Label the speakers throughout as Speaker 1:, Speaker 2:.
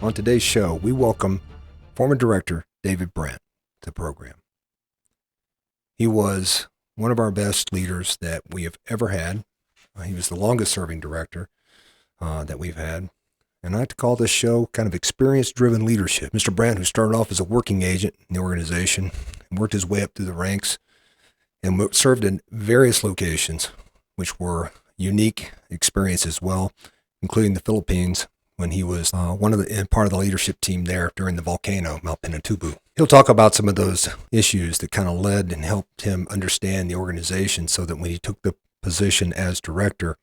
Speaker 1: On today's show, we welcome former Director David Brant to the program. He was one of our best leaders that we have ever had. He was the longest serving director that we've had. And I like to call this show kind of experience-driven leadership. Mr. Brant, who started off as a working agent in the organization, and worked his way up through the ranks, and served in various locations, which were unique experiences as well, including the Philippines, when he was part of the leadership team there during the volcano, Mount Pinatubo. He'll talk about some of those issues that kind of led and helped him understand the organization so that when he took the position as director,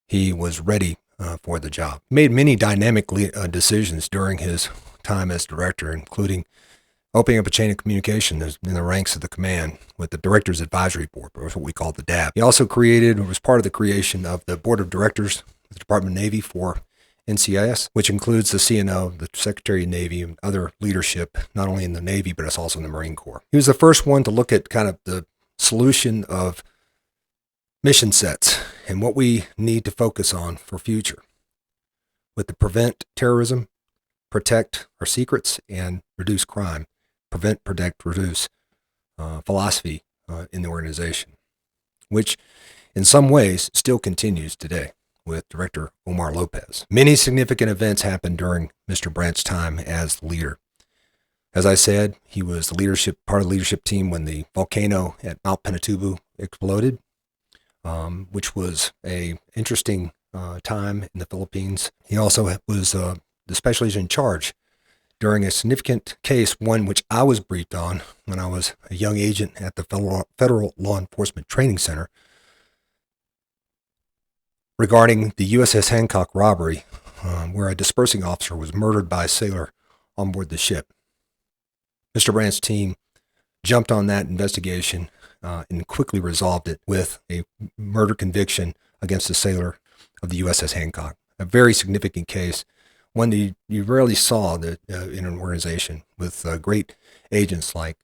Speaker 1: he was ready for the job. He made many dynamic decisions during his time as director, including opening up a chain of communication in the ranks of the command with the Directors Advisory Board, or what we call the DAB. He also was part of the creation of the Board of Directors of the Department of Navy for NCIS, which includes the CNO, the Secretary of Navy, and other leadership, not only in the Navy, but it's also in the Marine Corps. He was the first one to look at kind of the solution of mission sets and what we need to focus on for future with the prevent terrorism, protect our secrets, and reduce crime. Prevent, protect, reduce philosophy in the organization, which in some ways still continues today with Director Omar Lopez. Many significant events happened during Mr. Brant's time as the leader. As I said, he was part of the leadership team when the volcano at Mount Pinatubo exploded, which was an interesting time in the Philippines. He also was the special agent in charge during a significant case, one which I was briefed on when I was a young agent at the Federal Law Enforcement Training Center, regarding the USS Hancock robbery, where a dispersing officer was murdered by a sailor on board the ship. Mr. Brant's team jumped on that investigation and quickly resolved it with a murder conviction against a sailor of the USS Hancock. A very significant case, one that you rarely saw in an organization, with great agents like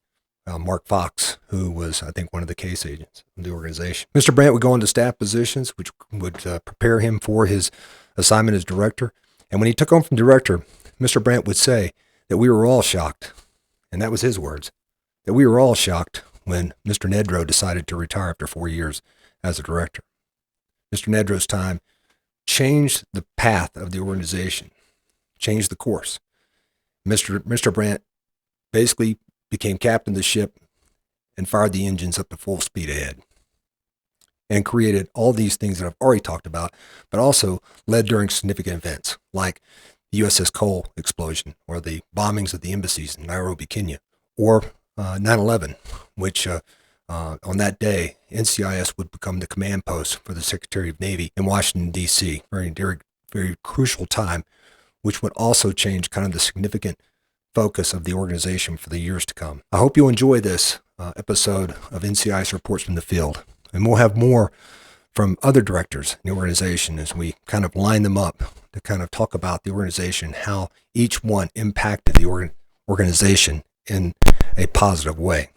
Speaker 1: Mark Fox, who was, I think, one of the case agents of the organization. Mr. Brant would go into staff positions, which would prepare him for his assignment as director. And when he took on from director, Mr. Brant would say that we were all shocked, and that was his words, that we were all shocked when Mr. Nedrow decided to retire after 4 years as a director. Mr. Nedrow's time changed the path of the organization, changed the course. Mr. Brant basically became captain of the ship and fired the engines up to full speed ahead and created all these things that I've already talked about, but also led during significant events like the USS Cole explosion or the bombings of the embassies in Nairobi, Kenya, or 9/11, which on that day, NCIS would become the command post for the Secretary of Navy in Washington, D.C., very, very crucial time, which would also change kind of the significant focus of the organization for the years to come. I hope you enjoy this episode of NCIS Reports from the Field, and we'll have more from other directors in the organization as we kind of line them up to kind of talk about the organization, how each one impacted the organization in a positive way.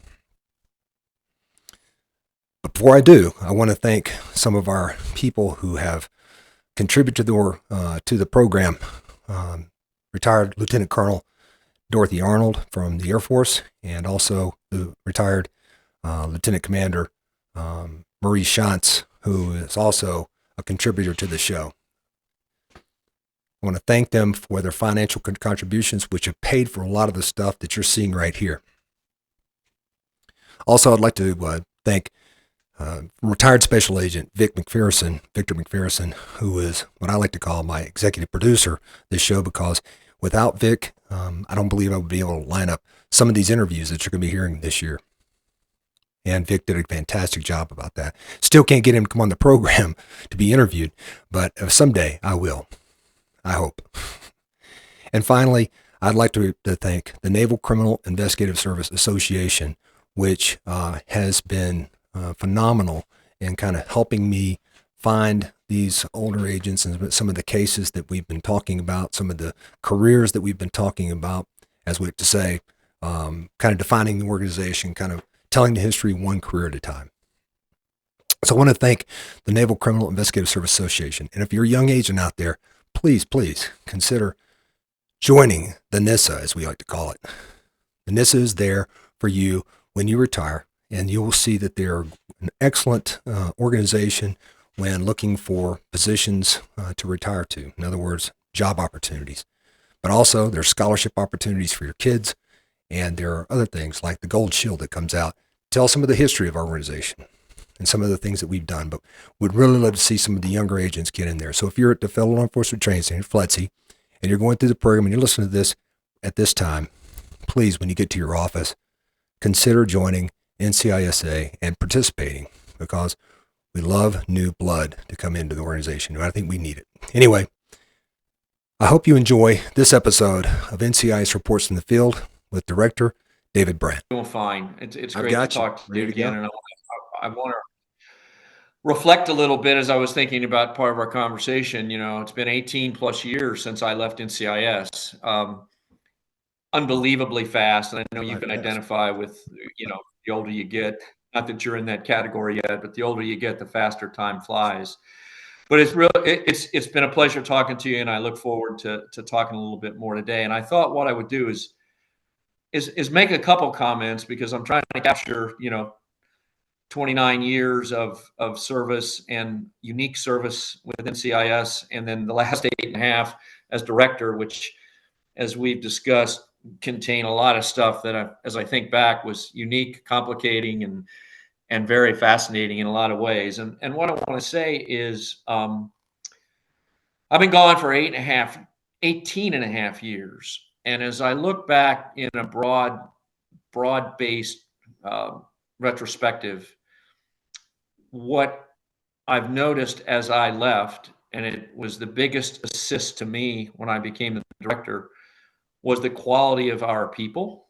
Speaker 1: But before I do, I want to thank some of our people who have contributed to the program. Retired Lieutenant Colonel Dorothy Arnold from the Air Force, and also the retired Lieutenant Commander Marie Shantz, who is also a contributor to the show. I want to thank them for their financial contributions, which have paid for a lot of the stuff that you're seeing right here. Also, I'd like to thank retired Special Agent Victor McPherson, who is what I like to call my executive producer of this show, because without Vic, I don't believe I would be able to line up some of these interviews that you're going to be hearing this year. And Vic did a fantastic job about that. Still can't get him to come on the program to be interviewed, but someday I will. I hope. And finally, I'd like to thank the Naval Criminal Investigative Service Association, which has been phenomenal in kind of helping me find these older agents and some of the cases that we've been talking about, some of the careers that we've been talking about, as we like to say, kind of defining the organization, kind of telling the history one career at a time. So I want to thank the Naval Criminal Investigative Service Association. And if you're a young agent out there, please consider joining the NISA, as we like to call it. The NISA is there for you when you retire, and you will see that they're an excellent organization when looking for positions to retire to. In other words, job opportunities. But also, there's scholarship opportunities for your kids, and there are other things like the Gold Shield that comes out. Tell some of the history of our organization and some of the things that we've done, but would really love to see some of the younger agents get in there. So if you're at the Federal Law Enforcement Training Center, FLETC, and you're going through the program and you're listening to this at this time, please, when you get to your office, consider joining NCISA and participating, because we love new blood to come into the organization, and I think we need it. Anyway, I hope you enjoy this episode of NCIS Reports in the Field with Director David Brant.
Speaker 2: Doing fine. It's great to talk to you again, and I want to reflect a little bit as I was thinking about part of our conversation. You know, it's been 18 plus years since I left NCIS. Unbelievably fast, and I know you can identify with, you know, the older you get. Not that you're in that category yet, but the older you get, the faster time flies. But it's been a pleasure talking to you, and I look forward to talking a little bit more today. And I thought what I would do is make a couple comments, because I'm trying to capture, you know, 29 years of service and unique service with NCIS, and then the last 8.5 as director, which, as we've discussed, contain a lot of stuff that, as I think back, was unique, complicating, and very fascinating in a lot of ways. And what I want to say is, I've been gone for 18 and a half years. And as I look back in a broad-based retrospective, what I've noticed as I left, and it was the biggest assist to me when I became the director, was the quality of our people.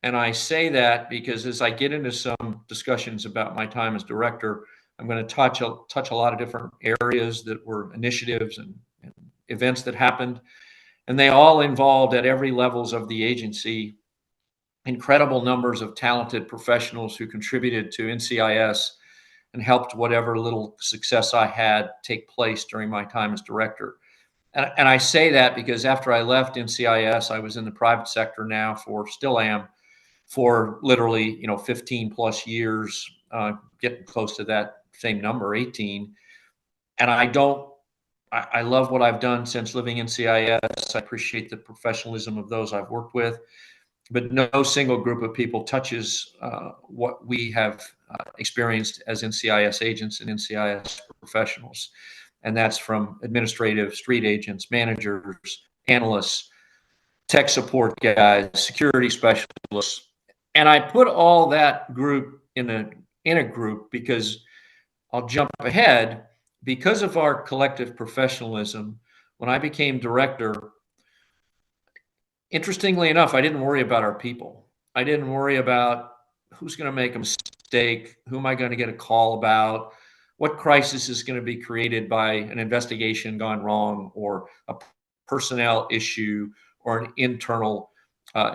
Speaker 2: And I say that because as I get into some discussions about my time as director, I'm going to touch a lot of different areas that were initiatives and events that happened. And they all involved, at every levels of the agency, incredible numbers of talented professionals who contributed to NCIS and helped whatever little success I had take place during my time as director. And I say that because after I left NCIS, I was in the private sector now still am, for literally, you know, 15 plus years, getting close to that same number, 18. And I love what I've done since living in NCIS. I appreciate the professionalism of those I've worked with, but no single group of people touches what we have experienced as NCIS agents and NCIS professionals. And that's from administrative, street agents, managers, analysts, tech support guys, security specialists. And I put all that group in a group because, I'll jump ahead, because of our collective professionalism, when I became director, interestingly enough, I didn't worry about our people. I didn't worry about who's going to make a mistake, who am I going to get a call about, what crisis is going to be created by an investigation gone wrong, or a personnel issue, or an internal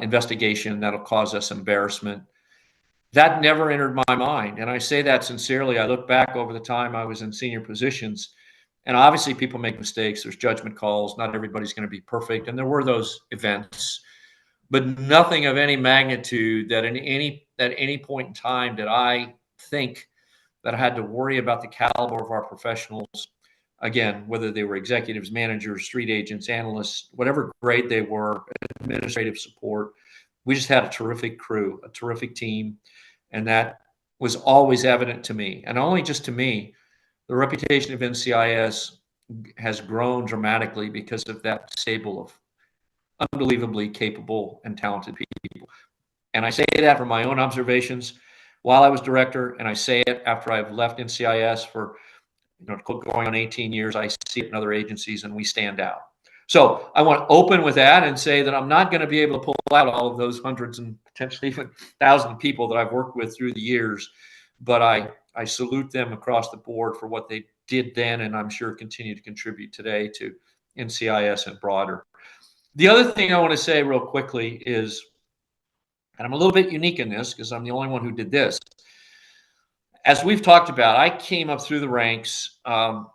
Speaker 2: investigation that'll cause us embarrassment. That never entered my mind. And I say that sincerely. I look back over the time I was in senior positions, and obviously people make mistakes. There's judgment calls. Not everybody's going to be perfect. And there were those events, but nothing of any magnitude that at any point in time did I think that I had to worry about the caliber of our professionals. Again, whether they were executives, managers, street agents, analysts, whatever grade they were, administrative support. We just had a terrific crew, a terrific team. And that was always evident to me. And only just to me, the reputation of NCIS has grown dramatically because of that stable of unbelievably capable and talented people. And I say that from my own observations while I was director, and I say it after I've left NCIS for, you know, going on 18 years. I see it in other agencies, and we stand out. So I want to open with that and say that I'm not going to be able to pull out all of those hundreds and potentially even thousands of people that I've worked with through the years, but I salute them across the board for what they did then, and I'm sure continue to contribute today to NCIS and broader. The other thing I want to say real quickly is, and I'm a little bit unique in this because I'm the only one who did this. As we've talked about, I came up through the ranks. I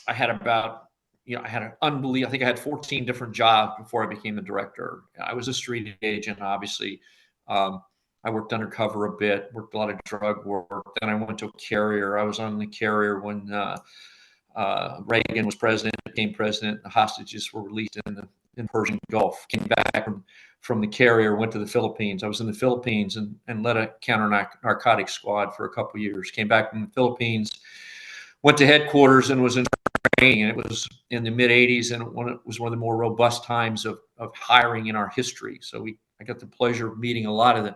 Speaker 2: had about I had an unbelievable, I think I had 14 different jobs before I became the director. I was a street agent, obviously. I worked undercover a bit, worked a lot of drug work. Then I went to a carrier. I was on the carrier when Reagan was president, became president. The hostages were released in Persian Gulf. Came back from the carrier, went to the Philippines. I was in the Philippines and led a counter narcotics squad for a couple of years. Came back from the Philippines, went to headquarters and was in training. And it was in the mid 80s, and it was one of the more robust times of hiring in our history. So I got the pleasure of meeting a lot of the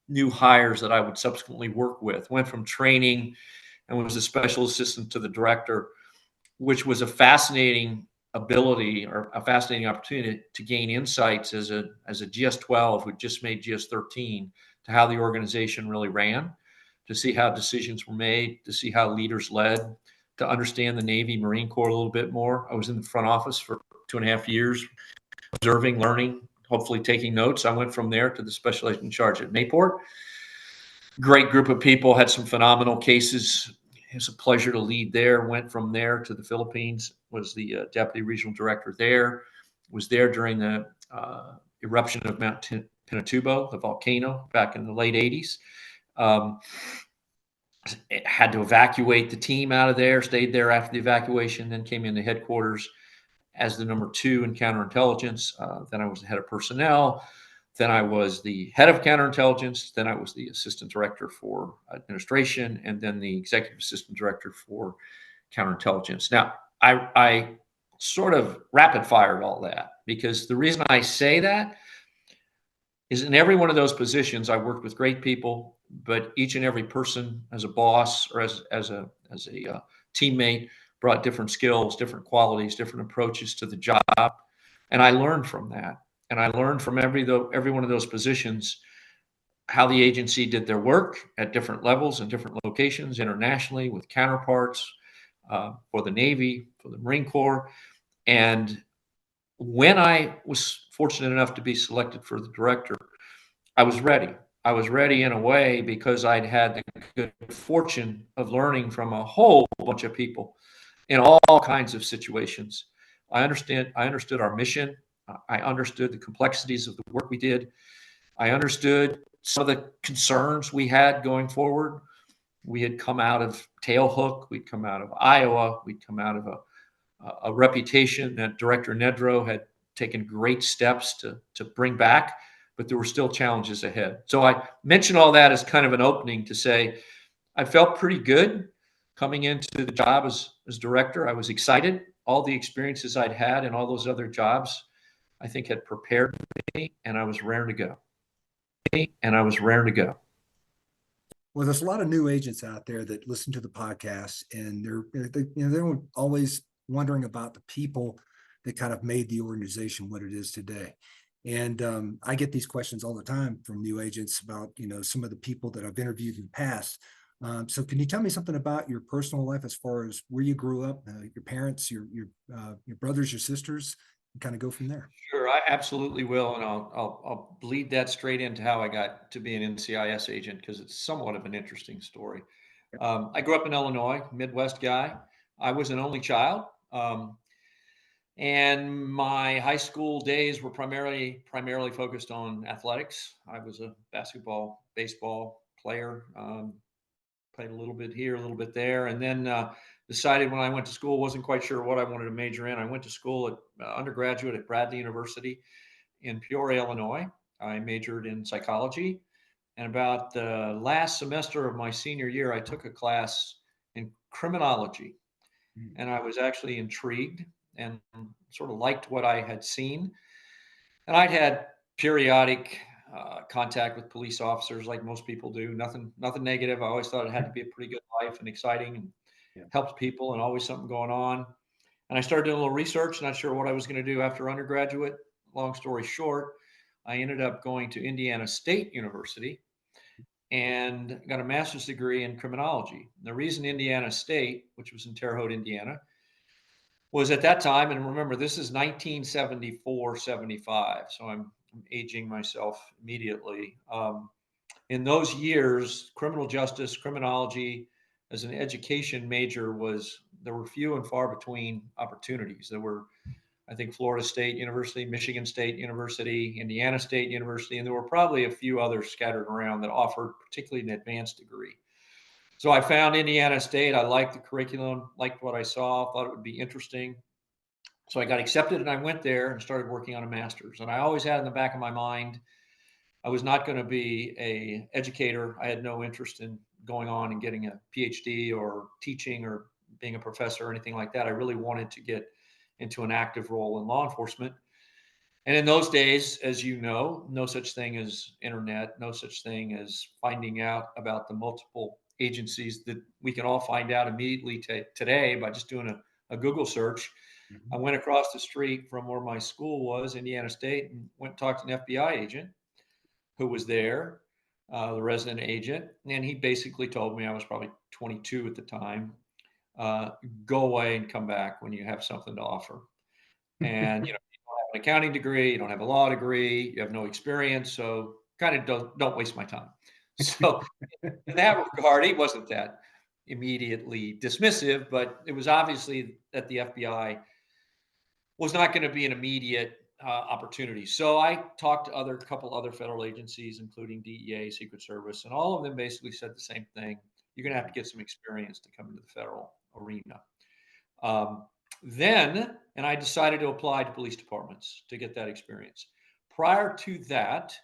Speaker 2: new hires that I would subsequently work with. Went from training and was a special assistant to the director, which was a fascinating ability or a fascinating opportunity to gain insights as a GS-12 who just made GS-13 to how the organization really ran, to see how decisions were made, to see how leaders led, to understand the Navy, Marine Corps a little bit more. I was in the front office for 2.5 years, observing, learning, hopefully taking notes. I went from there to the special agent in charge at Mayport. Great group of people, had some phenomenal cases. It was a pleasure to lead there. Went from there to the Philippines, was the deputy regional director there, was there during the eruption of Mount Pinatubo, the volcano, back in the late 80s. Had to evacuate the team out of there, stayed there after the evacuation, then came into headquarters as the number 2 in counterintelligence. Then I was the head of personnel. Then I was the head of counterintelligence. Then I was the assistant director for administration, and then the executive assistant director for counterintelligence. Now, I sort of rapid fired all that because the reason I say that is in every one of those positions, I worked with great people, but each and every person as a boss or as a teammate brought different skills, different qualities, different approaches to the job. And I learned from that. And I learned from every one of those positions how the agency did their work at different levels and different locations internationally with counterparts for the Navy, for the Marine Corps. And when I was fortunate enough to be selected for the director, I was ready. I was ready in a way because I'd had the good fortune of learning from a whole bunch of people in all kinds of situations. I understood our mission. I understood the complexities of the work we did. I understood some of the concerns we had going forward. We had come out of Tailhook. We'd come out of Iowa. We'd come out of a reputation that Director Nedrow had taken great steps to bring back, but there were still challenges ahead. So I mentioned all that as kind of an opening to say I felt pretty good coming into the job as director. I was excited. All the experiences I'd had in all those other jobs, I think had prepared me, and I was raring to go.
Speaker 1: Well, there's a lot of new agents out there that listen to the podcast, and they're always wondering about the people that kind of made the organization what it is today. And I get these questions all the time from new agents about some of the people that I've interviewed in the past. So can you tell me something about your personal life as far as where you grew up, your parents, your brothers, your sisters, and kind of go from there?
Speaker 2: Sure, I absolutely will, and I'll bleed that straight into how I got to be an NCIS agent because it's somewhat of an interesting story. I grew up in Illinois, Midwest guy. I was an only child, and my high school days were primarily focused on athletics. I was a basketball, baseball player. Played a little bit here, a little bit there, and then decided when I went to school, wasn't quite sure what I wanted to major in. I went to school at undergraduate at Bradley University in Peoria, Illinois. I majored in psychology, and about the last semester of my senior year, I took a class in criminology, and I was actually intrigued and sort of liked what I had seen. And I'd had periodic contact with police officers, like most people do. Nothing negative. I always thought it had to be a pretty good life and exciting and helped people, and always something going on. And I started doing a little research, not sure what I was going to do after undergraduate. Long story short, I ended up going to Indiana State University and got a master's degree in criminology. The reason Indiana State, which was in Terre Haute, Indiana, was at that time, and remember, this is 1974, 75, so I'm aging myself immediately. In those years, criminal justice, criminology as an education major was there were few and far between opportunities. There were, I think, Florida State University, Michigan State University, Indiana State University, and there were probably a few others scattered around that offered particularly an advanced degree. So I found Indiana State. I liked the curriculum, liked what I saw, thought it would be interesting. So I got accepted and I went there and started working on a master's. And I always had in the back of my mind, I was not going to be a educator. I had no interest in going on and getting a PhD or teaching or being a professor or anything like that. I really wanted to get into an active role in law enforcement. And in those days, as you know, no such thing as internet, no such thing as finding out about the multiple agencies that we can all find out immediately today by just doing a Google search.
Speaker 3: Mhm.
Speaker 2: I went across the street from where my school was, Indiana State, and went and talked to an FBI agent who was there, the resident agent. And he basically told me, I was probably 22 at the time, go away and come back when you have something to offer. And, you know, you don't have an accounting degree, you don't have a law degree, you have no experience. So kind of don't waste my time. So in that regard, he wasn't that immediately dismissive, but it was obviously that the FBI was not going to be an immediate opportunity. So I talked to a couple other federal agencies, including DEA, Secret Service, and all of them basically said the same thing. You're going to have to get some experience to come into the federal arena. And I decided to apply to police departments to get that experience. Prior to that,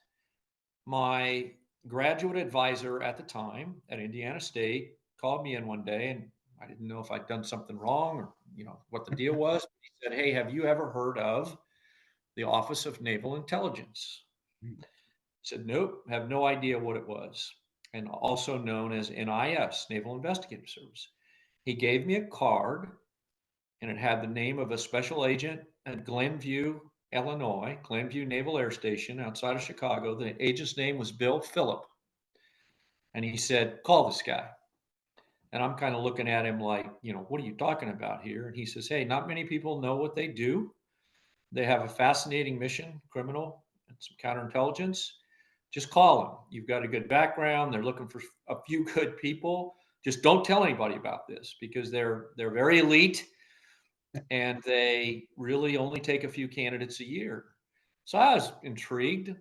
Speaker 2: my graduate advisor at the time at Indiana State called me in one day, and I didn't know if I'd done something wrong or what the deal was. He said, "Hey, have you ever heard of the Office of Naval Intelligence?"
Speaker 3: Hmm.
Speaker 2: I said, "Nope, have no idea what it was," and also known as NIS, Naval Investigative Service. He gave me a card, and it had the name of a special agent at Glenview, Illinois, Glenview Naval Air Station outside of Chicago. The agent's name was Bill Phillip. And he said, "Call this guy." And I'm kind of looking at him like, what are you talking about here? And he says, "Hey, not many people know what they do. They have a fascinating mission, criminal and some counterintelligence. Just call them. You've got a good background. They're looking for a few good people. Just don't tell anybody about this because they're very elite and they really only take a few candidates a year." So I was intrigued.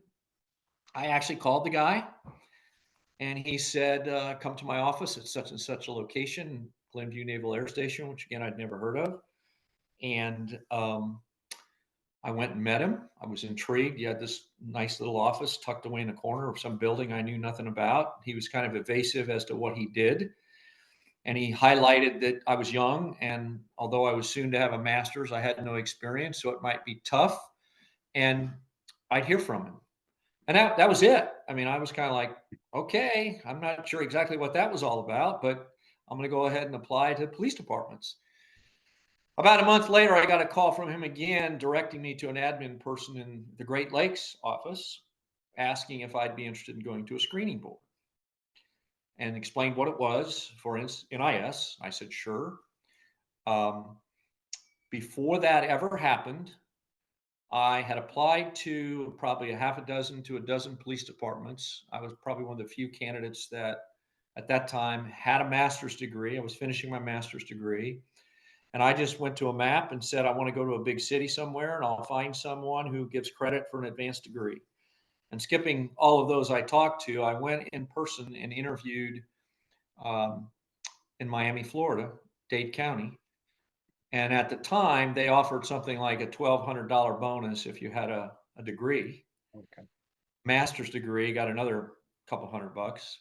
Speaker 2: I actually called the guy and he said, "Come to my office at such and such a location, Glenview Naval Air Station," which again, I'd never heard of. And I went and met him. I was intrigued. He had this nice little office tucked away in the corner of some building I knew nothing about. He was kind of evasive as to what he did. And he highlighted that I was young. And although I was soon to have a master's, I had no experience. So it might be tough. And I'd hear from him. And that was it. I mean, I was kind of like, okay, I'm not sure exactly what that was all about, but I'm going to go ahead and apply to police departments. About a month later, I got a call from him again, directing me to an admin person in the Great Lakes office, asking if I'd be interested in going to a screening board and explained what it was for NIS. I said, sure. Before that ever happened, I had applied to probably a half a dozen to a dozen police departments. I was probably one of the few candidates that at that time had a master's degree. I was finishing my master's degree. And I just went to a map and said, I want to go to a big city somewhere and I'll find someone who gives credit for an advanced degree. And skipping all of those I talked to, I went in person and interviewed in Miami, Florida, Dade County. And at the time, they offered something like a $1,200 bonus if you had a degree.
Speaker 3: Okay.
Speaker 2: Master's degree, got another couple $100.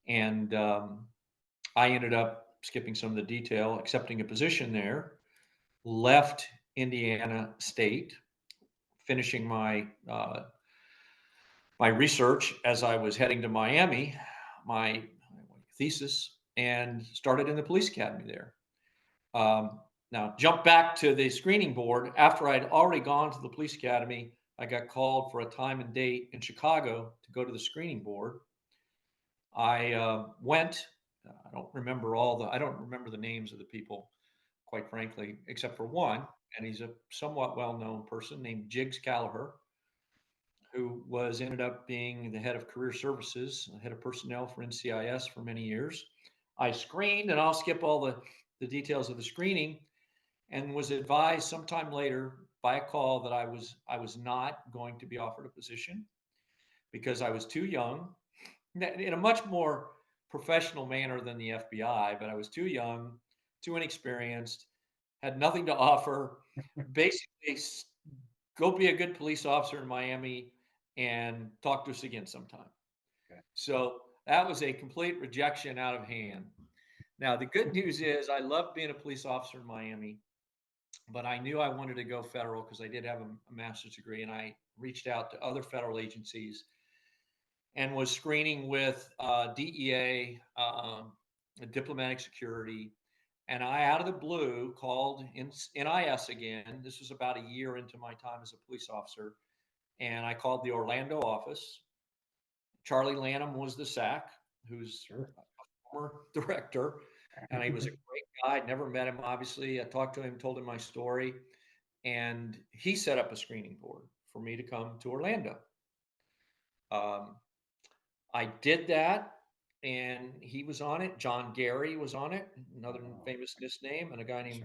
Speaker 2: And I ended up skipping some of the detail, accepting a position there, left Indiana State, finishing my my research as I was heading to Miami, my thesis, and started in the police academy there. Now, jump back to the screening board. After I'd already gone to the police academy, I got called for a time and date in Chicago to go to the screening board. I went. I don't remember the names of the people, quite frankly, except for one, and he's a somewhat well-known person named Jiggs Callagher, who ended up being the head of career services, head of personnel for NCIS for many years. I screened, and I'll skip all the the details of the screening and was advised sometime later by a call that I was not going to be offered a position because I was too young, in a much more professional manner than the FBI, but I was too young, too inexperienced, had nothing to offer. Basically, go be a good police officer in Miami and talk to us again sometime.
Speaker 3: Okay.
Speaker 2: So that was a complete rejection out of hand. Now, the good news is I loved being a police officer in Miami, but I knew I wanted to go federal because I did have a master's degree, and I reached out to other federal agencies and was screening with DEA, diplomatic security. And I, out of the blue, called NIS again. This was about a year into my time as a police officer. And I called the Orlando office. Charlie Lanham was the SAC, who's a former director. And he was a great guy. I'd never met him, obviously. I talked to him, told him my story. And he set up a screening board for me to come to Orlando. I did that, and he was on it. John Gary was on it, another famous name, and a guy named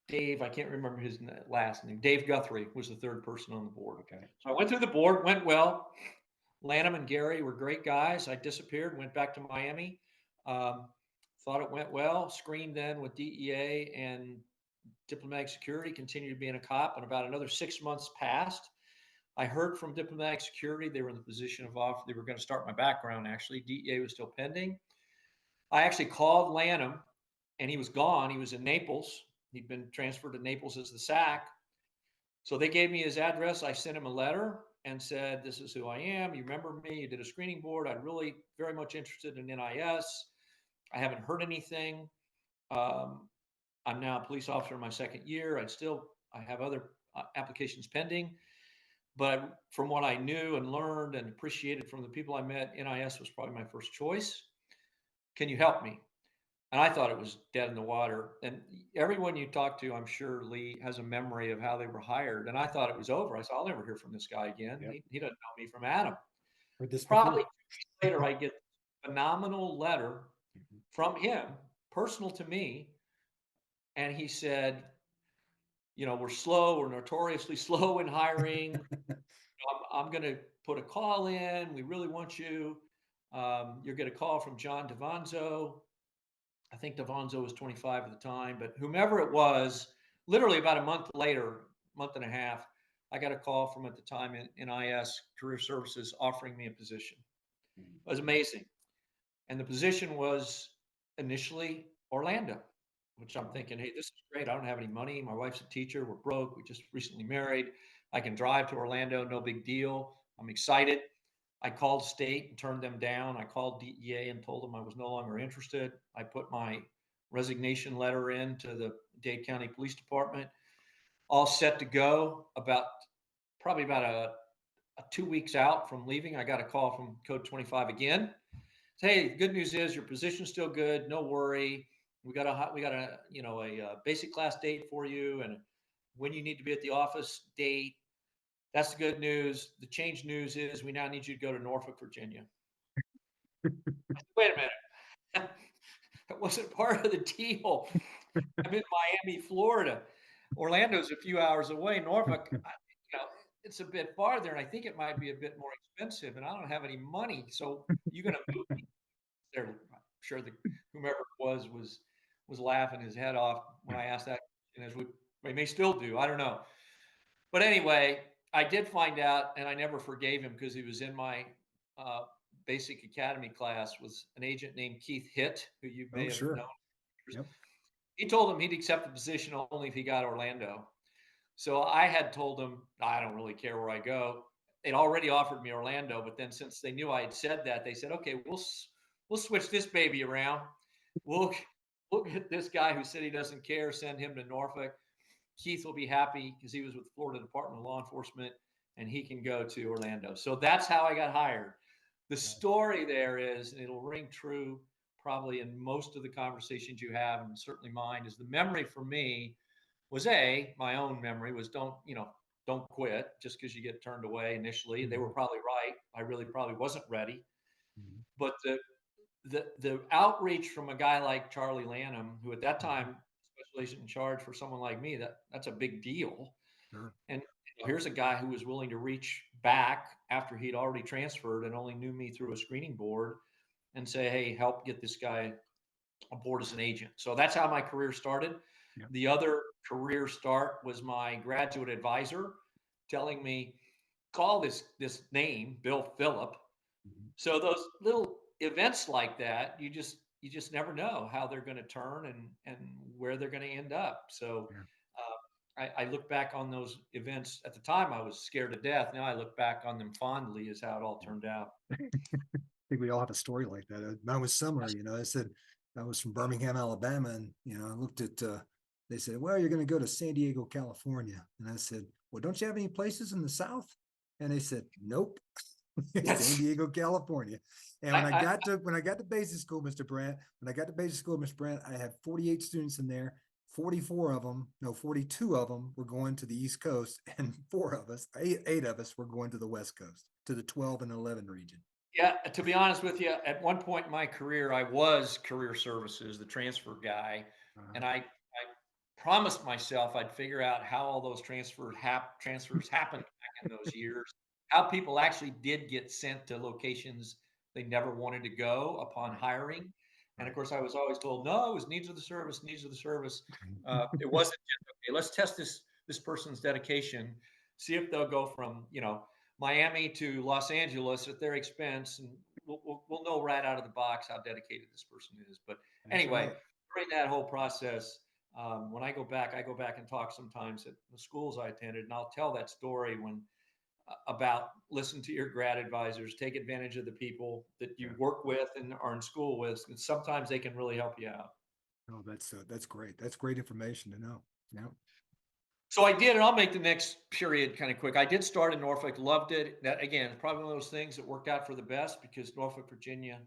Speaker 2: Dave. I can't remember his last name. Dave Guthrie was the third person on the board.
Speaker 3: Okay.
Speaker 2: So I went through the board, went well. Lanham and Gary were great guys. I disappeared, went back to Miami. Thought it went well. Screened then with DEA and diplomatic security. Continued being a cop, and about another 6 months passed. I heard from diplomatic security. They were in the position of off. They were going to start my background, actually. DEA was still pending. I actually called Lanham, and he was gone. He was in Naples. He'd been transferred to Naples as the SAC. So they gave me his address. I sent him a letter and said, this is who I am. You remember me. You did a screening board. I'm really very much interested in NIS. I haven't heard anything. I'm now a police officer in my second year. I have other applications pending. But from what I knew and learned and appreciated from the people I met, NIS was probably my first choice. Can you help me? And I thought it was dead in the water. And everyone you talk to, I'm sure, Lee, has a memory of how they were hired. And I thought it was over. I said, I'll never hear from this guy again.
Speaker 3: Yep.
Speaker 2: He doesn't know me from Adam.
Speaker 3: Heard this
Speaker 2: Probably 2
Speaker 3: before.
Speaker 2: weeks later, I get a phenomenal letter from him, personal to me. And he said, we're slow. We're notoriously slow in hiring. I'm going to put a call in. We really want you. You'll get a call from John DeVonzo. I think DeVonzo was 25 at the time, but whomever it was, literally about a month later, month and a half, I got a call from at the time in NIS Career Services offering me a position. It was amazing. And the position was initially Orlando, which I'm thinking, hey, this is great. I don't have any money. My wife's a teacher. We're broke. We just recently married. I can drive to Orlando. No big deal. I'm excited. I called state and turned them down. I called DEA and told them I was no longer interested. I put my resignation letter in to the Dade County Police Department, all set to go. Probably about a 2 weeks out from leaving, I got a call from Code 25 again. Hey, good news is your position's still good. No worry. We got a basic class date for you, and when you need to be at the office date. That's the good news. The change news is we now need you to go to Norfolk, Virginia. Wait a minute. That wasn't part of the deal. I'm in Miami, Florida. Orlando's a few hours away. Norfolk, it's a bit farther, and I think it might be a bit more expensive, and I don't have any money. So you're going to move me there. I'm sure whomever it was laughing his head off when I asked that, and as we may still do. I don't know. But anyway, I did find out, and I never forgave him because he was in my basic academy class, was an agent named Keith Hitt, who you may have known.
Speaker 3: Yep.
Speaker 2: He told him he'd accept the position only if he got Orlando. So I had told him, I don't really care where I go. They'd already offered me Orlando, but then since they knew I had said that, they said, okay, we'll switch this baby around. We'll get this guy who said he doesn't care, send him to Norfolk. Keith will be happy because he was with the Florida Department of Law Enforcement, and he can go to Orlando. So that's how I got hired. The story there is, and it'll ring true probably in most of the conversations you have, and certainly mine, is the memory for me was my own memory was don't quit just because you get turned away initially. They were probably right. I really probably wasn't ready. But the outreach from a guy like Charlie Lanham, who at that time special agent in charge for someone like me, that's a big deal.
Speaker 1: Sure.
Speaker 2: And here's a guy who was willing to reach back after he'd already transferred and only knew me through a screening board and say, hey, help get this guy aboard as an agent. So that's how my career started.
Speaker 1: Yeah.
Speaker 2: The other career start was my graduate advisor telling me, call this name, Bill Phillip.
Speaker 1: Mhm.
Speaker 2: So those little events like that, you just never know how they're going to turn and where they're going to end up. So I look back on those events. At the time, I was scared to death. Now I look back on them fondly as how it all turned out.
Speaker 3: I think we all have a story like that. Mine was similar, I said, I was from Birmingham, Alabama, and, I looked at, they said, well, you're going to go to San Diego, California. And I said, well, don't you have any places in the South? And they said, nope. San Diego, California. And when I got to basic school, Mr. Brant, I had 48 students in there. 42 of them were going to the East Coast, and eight of us were going to the West Coast, to the 12 and 11 region.
Speaker 2: Yeah, to be honest with you, at one point in my career, I was career services, the transfer guy, and I promised myself I'd figure out how all those transfers happened back in those years, how people actually did get sent to locations they never wanted to go upon hiring. And of course, I was always told, no, it was needs of the service, needs of the service. It wasn't just, okay, let's test this person's dedication, see if they'll go from, Miami to Los Angeles at their expense, and we'll know right out of the box how dedicated this person is. But anyway, during that whole process, when I go back and talk sometimes at the schools I attended, and I'll tell that story about listen to your grad advisors, take advantage of the people that you work with and are in school with, and sometimes they can really help you out.
Speaker 3: Oh, that's great. That's great information to know. Yeah.
Speaker 2: So I did, and I'll make the next period kind of quick. I did start in Norfolk, loved it. That again, probably one of those things that worked out for the best because Norfolk, Virginia,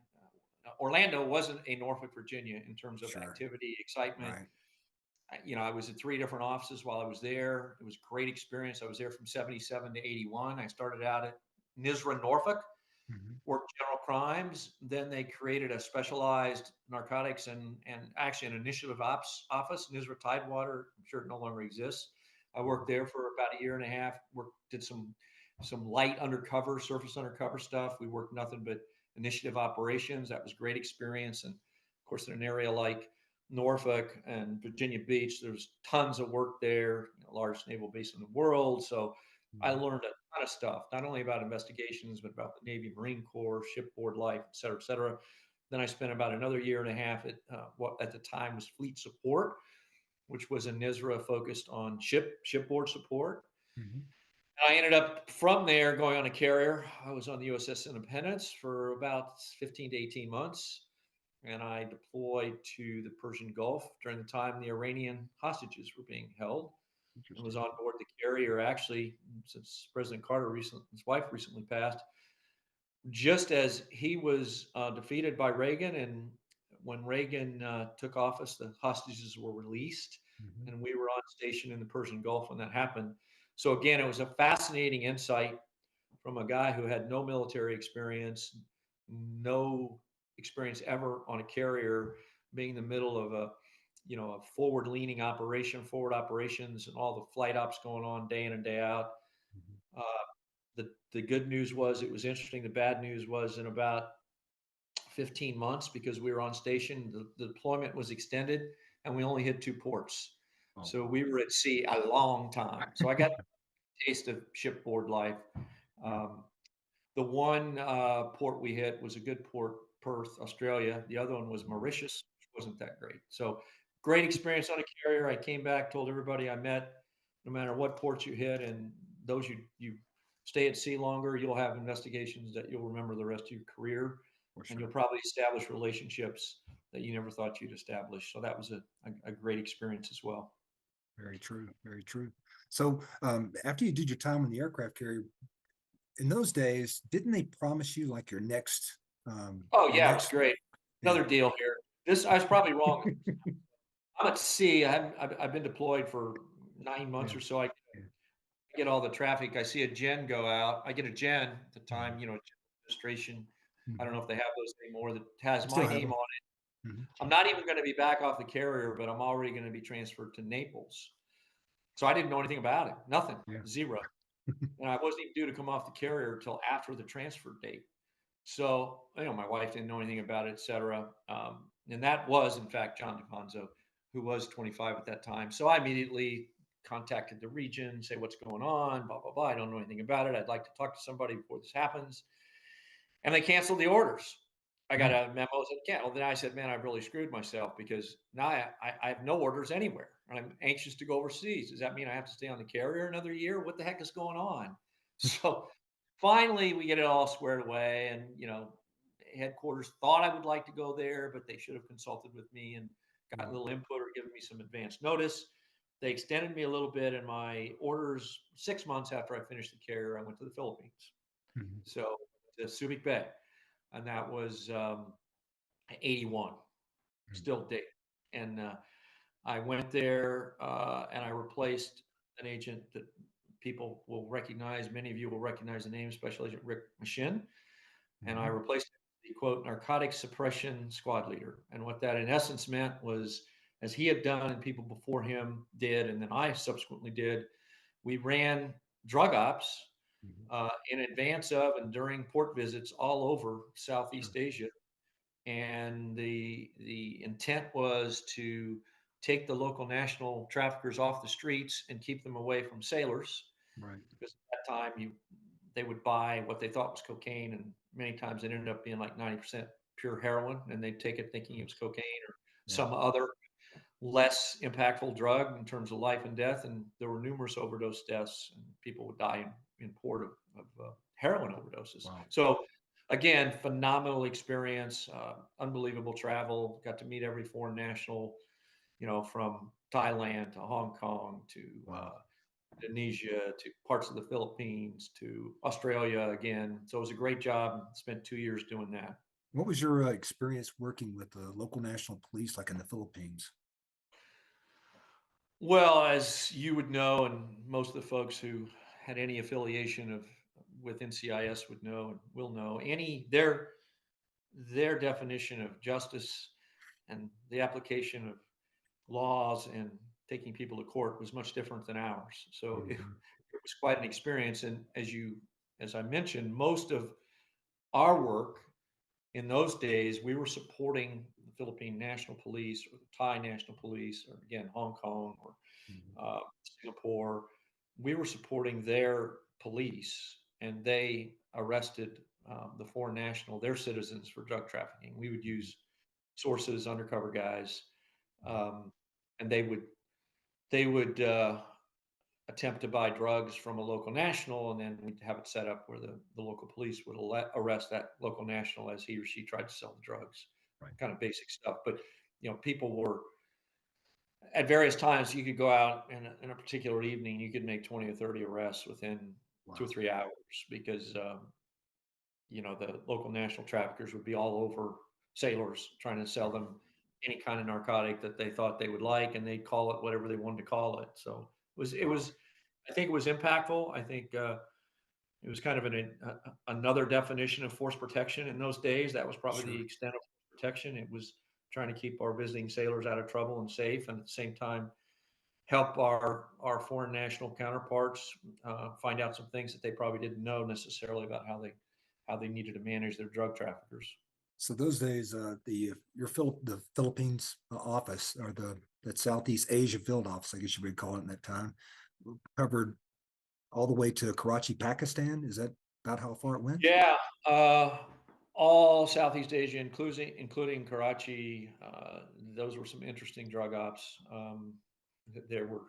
Speaker 2: Orlando wasn't a Norfolk, Virginia in terms of activity, excitement.
Speaker 3: Right.
Speaker 2: I was at 3 different offices while I was there. It was a great experience. I was there from 77 to 81. I started out at NISRA, Norfolk, worked general crimes. Then they created a specialized narcotics and actually an initiative ops office, NISRA Tidewater. I'm sure it no longer exists. I worked there for about a year and a half. Did some light undercover, surface undercover stuff. We worked nothing but initiative operations. That was great experience. And of course, in an area like Norfolk and Virginia Beach, there's tons of work there, largest naval base in the world. So I learned a ton of stuff, not only about investigations, but about the Navy, Marine Corps, shipboard life, et cetera, et cetera. Then I spent about another year and a half at what at the time was fleet support, which was a NISRA focused on shipboard support. I ended up from there going on a carrier. I was on the USS Independence for about 15 to 18 months. And I deployed to the Persian Gulf during the time the Iranian hostages were being held. I was on board the carrier actually since President Carter his wife recently passed, just as he was defeated by Reagan. And when Reagan took office, the hostages were released and we were on station in the Persian Gulf when that happened. So again, it was a fascinating insight from a guy who had no military experience, no experience ever on a carrier, being in the middle of a forward-leaning operation, forward operations, and all the flight ops going on day in and day out. The good news was it was interesting. The bad news was in about 15 months, because we were on station, the deployment was extended, and we only hit 2 ports. So we were at sea a long time. So I got a taste of shipboard life. The one port we hit was a good port, Perth, Australia. The other one was Mauritius, which wasn't that great. So great experience on a carrier. I came back, told everybody I met, no matter what ports you hit and those you stay at sea longer, you'll have investigations that you'll remember the rest of your career. And you'll probably establish relationships that you never thought you'd establish. So that was a great experience as well.
Speaker 3: Very true. Very true. So after you did your time on the aircraft carrier, in those days, didn't they promise you like your next?
Speaker 2: It was great. Another deal here. I was probably wrong. I'm at sea. I've been deployed for 9 months or so. I get all the traffic. I see a gen go out. I get a gen at the time, administration I don't know if they have those anymore, that has
Speaker 3: Still
Speaker 2: my
Speaker 3: have
Speaker 2: name
Speaker 3: them.
Speaker 2: on it.
Speaker 3: Mhm.
Speaker 2: I'm not even going to be back off the carrier, but I'm already going to be transferred to Naples. So I didn't know anything about it. Nothing.
Speaker 3: Yeah.
Speaker 2: Zero. And I wasn't even due to come off the carrier until after the transfer date. So, my wife didn't know anything about it, et cetera. And that was, in fact, John DeFonso, who was 25 at that time. So I immediately contacted the region, say what's going on, blah, blah, blah. I don't know anything about it. I'd like to talk to somebody before this happens. And they canceled the orders. I got a memo that canceled. Then I said, man, I've really screwed myself because now I have no orders anywhere. And I'm anxious to go overseas. Does that mean I have to stay on the carrier another year? What the heck is going on? So finally, we get it all squared away. And, headquarters thought I would like to go there, but they should have consulted with me and got a little input or given me some advance notice. They extended me a little bit in my orders. 6 months after I finished the carrier, I went to the Philippines.
Speaker 3: Mhm.
Speaker 2: So to Subic Bay. And that was 81, still date. And I went there and I replaced an agent that people will recognize. Many of you will recognize the name, Special Agent Rick Machin. And I replaced him as the quote narcotics suppression squad leader. And what that in essence meant was, as he had done and people before him did, and then I subsequently did, we ran drug ops in advance of and during port visits all over Southeast Asia. And the intent was to take the local national traffickers off the streets and keep them away from sailors,
Speaker 3: Right.
Speaker 2: because at that time they would buy what they thought was cocaine, and many times it ended up being like 90% pure heroin, and they'd take it thinking it was cocaine or some other less impactful drug in terms of life and death. And there were numerous overdose deaths, and people would die in port of heroin overdoses.
Speaker 3: Wow.
Speaker 2: So again, phenomenal experience, unbelievable travel. Got to meet every foreign national, from Thailand to Hong Kong to Indonesia to parts of the Philippines to Australia again. So it was a great job. Spent 2 years doing that.
Speaker 3: What was your experience working with the local national police, like in the Philippines?
Speaker 2: Well, as you would know, and most of the folks who had any affiliation with NCIS would know and will know, their definition of justice and the application of laws and taking people to court was much different than ours. So it was quite an experience. And as I mentioned, most of our work in those days, we were supporting the Philippine National Police or the Thai National Police, or again, Hong Kong or Singapore. We were supporting their police, and they arrested the foreign national, their citizens, for drug trafficking. We would use sources, undercover guys, and they would attempt to buy drugs from a local national, and then we'd have it set up where the local police would arrest that local national as he or she tried to sell the drugs.
Speaker 3: Right.
Speaker 2: Kind of basic stuff. But people were at various times. You could go out in a particular evening, you could make 20 or 30 arrests within 2 or 3 hours, because the local national traffickers would be all over sailors trying to sell them any kind of narcotic that they thought they would like, and they'd call it whatever they wanted to call it. So it was I think it was impactful. I think it was kind of another definition of force protection in those days. That was probably the extent of force protection. It was trying to keep our visiting sailors out of trouble and safe, and at the same time help our foreign national counterparts find out some things that they probably didn't know necessarily about how they needed to manage their drug traffickers.
Speaker 3: So those days, the Philippines office, or that Southeast Asia field office, I guess you would call it in that time, covered all the way to Karachi, Pakistan. Is that about how far it went?
Speaker 2: Yeah, all Southeast Asia, including Karachi. Those were some interesting drug ops. They were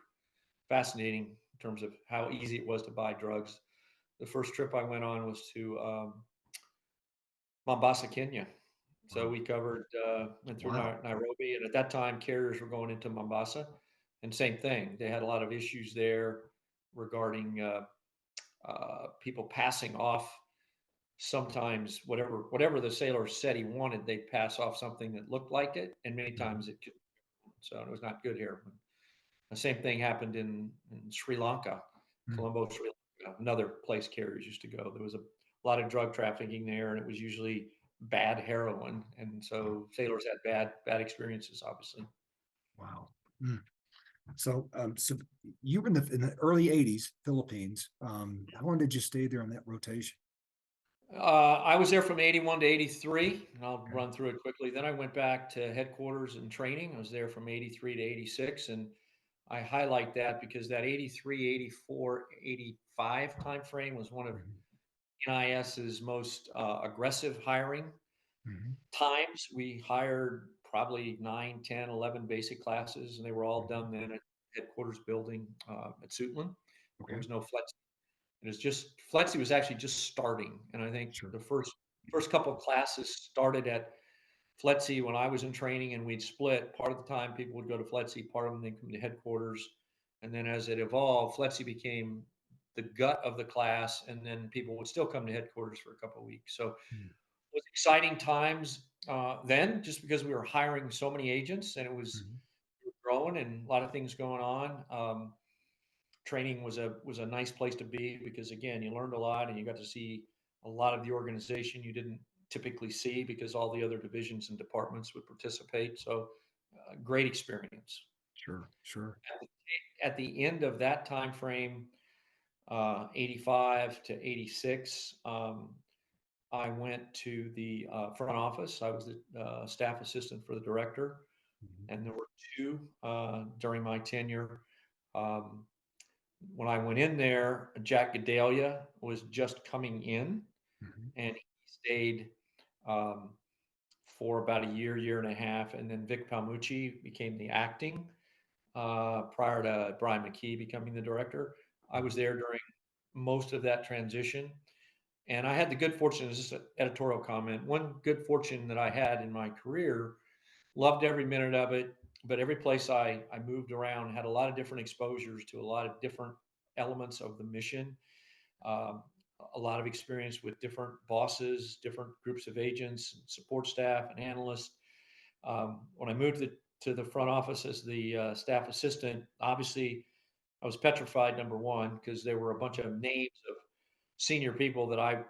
Speaker 2: fascinating in terms of how easy it was to buy drugs. The first trip I went on was to Mombasa, Kenya. So we went through Nairobi, and at that time, carriers were going into Mombasa, and same thing. They had a lot of issues there regarding people passing off. Sometimes whatever the sailor said he wanted, they'd pass off something that looked like it, and many times it could. So it was not good here. The same thing happened in Sri Lanka, Colombo, Sri Lanka, another place carriers used to go. There was a lot of drug trafficking there, and it was usually bad heroin, and so sailors had bad experiences, obviously.
Speaker 3: Wow. Mm. So you were in the early '80s, Philippines. How long did you stay there on that rotation?
Speaker 2: I was there from 81 to 83, and I'll
Speaker 3: Okay.
Speaker 2: run through it quickly. Then I went back to headquarters and training. I was there from 83 to 86, and I highlight that because that 83, 84, 85 timeframe was one of
Speaker 3: Mhm.
Speaker 2: NIS's most aggressive hiring
Speaker 3: Mhm.
Speaker 2: times. We hired probably 9, 10, 11 basic classes, and they were all
Speaker 3: Mhm.
Speaker 2: done then at headquarters building at Suitland. There
Speaker 3: Okay.
Speaker 2: was no flex. It was just Flexi was actually just starting, and I think
Speaker 3: Sure.
Speaker 2: the first couple of classes started at Flexi when I was in training, and we'd split. Part of the time, people would go to Flexi, part of them they'd come to headquarters, and then as it evolved, Flexi became the gut of the class, and then people would still come to headquarters for a couple of weeks. So it
Speaker 3: Mm.
Speaker 2: was exciting times then, just because we were hiring so many agents, and it was
Speaker 3: Mhm.
Speaker 2: growing and a lot of things going on. Training was a nice place to be because again you learned a lot and you got to see a lot of the organization you didn't typically see because all the other divisions and departments would participate. So great experience.
Speaker 3: Sure. Sure.
Speaker 2: At the end of that time frame, 85 to 86, I went to the front office. I was the staff assistant for the director,
Speaker 3: Mhm.
Speaker 2: and there were two during my tenure. Um, when I went in there, Jack Gedalia was just coming in,
Speaker 3: Mhm.
Speaker 2: and he stayed um, for about a year and a half, and then Vic Palmucci became the acting prior to Brian McKee becoming the director. I was
Speaker 3: Mhm.
Speaker 2: there during most of that transition, and I had the good fortune. This is an editorial comment. One good fortune that I had in my career, loved every minute of it, but every place I moved around had a lot of different exposures to a lot of different elements of the mission. Um, a lot of experience with different bosses, different groups of agents, support staff, and analysts. When I moved to the front office as the staff assistant, obviously I was petrified, number one, because there were a bunch of names of senior people that I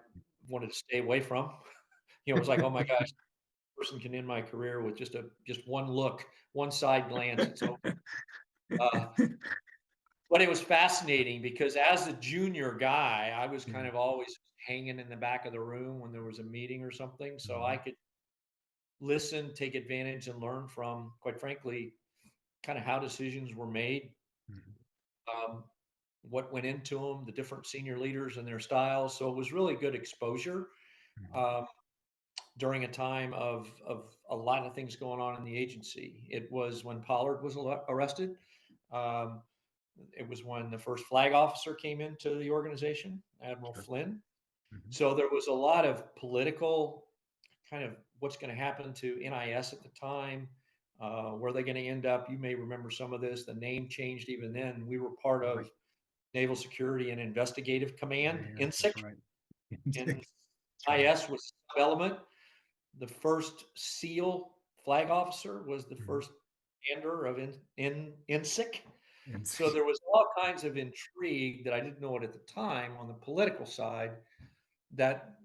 Speaker 2: wanted to stay away from. It was like, oh my gosh, person can end my career with just one look, one side glance. It's over. Uh, but it was fascinating because as a junior guy, I was kind
Speaker 3: Yeah.
Speaker 2: of always hanging in the back of the room when there was a meeting or something, so I
Speaker 3: Mhm.
Speaker 2: could listen, take advantage, and learn from, quite frankly, kind of how decisions were made,
Speaker 3: Mhm.
Speaker 2: um, what went into them, the different senior leaders and their styles. So it was really good exposure.
Speaker 3: Mhm.
Speaker 2: Um, during a time of a lot of things going on in the agency. It was when Pollard was arrested. Um, it was when the first flag officer came into the organization, Admiral
Speaker 3: Sure.
Speaker 2: Flynn.
Speaker 3: Mhm.
Speaker 2: So there was a lot of political kind of what's going to happen to NIS at the time. Where are they going to end up? You may remember some of this. The name changed even then. We were part
Speaker 3: Right.
Speaker 2: of Naval Security and Investigative Command,
Speaker 3: Yeah.
Speaker 2: NSIC,
Speaker 3: That's right.
Speaker 2: and
Speaker 3: That's right.
Speaker 2: NIS was sub-element. The first SEAL flag officer was the
Speaker 3: Mhm.
Speaker 2: first commander of INSIC.
Speaker 3: And
Speaker 2: So there was all kinds of intrigue that I didn't know it at the time on the political side that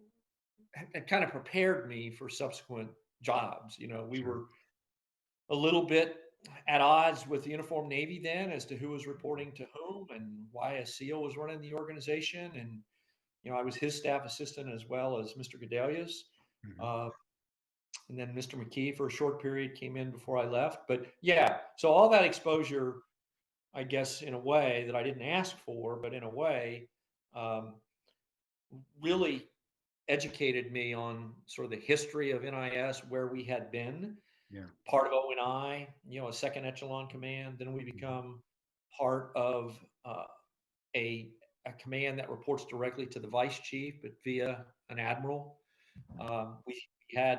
Speaker 2: it kind of prepared me for subsequent jobs. We
Speaker 3: sure.
Speaker 2: were a little bit at odds with the Uniform Navy then as to who was reporting to whom and why a SEAL was running the organization. And, I was his staff assistant as well as Mr. Gedalia's.
Speaker 3: Mhm.
Speaker 2: Uh, and then Mr. McKee for a short period came in before I left. But yeah, so all that exposure, I guess, in a way that I didn't ask for, but in a way, um, really educated me on sort of the history of NIS, where we had been
Speaker 3: Yeah.
Speaker 2: part of ONI, a second echelon command. Then we
Speaker 3: Mhm.
Speaker 2: become part of a, a command that reports directly to the vice chief, but via an admiral. We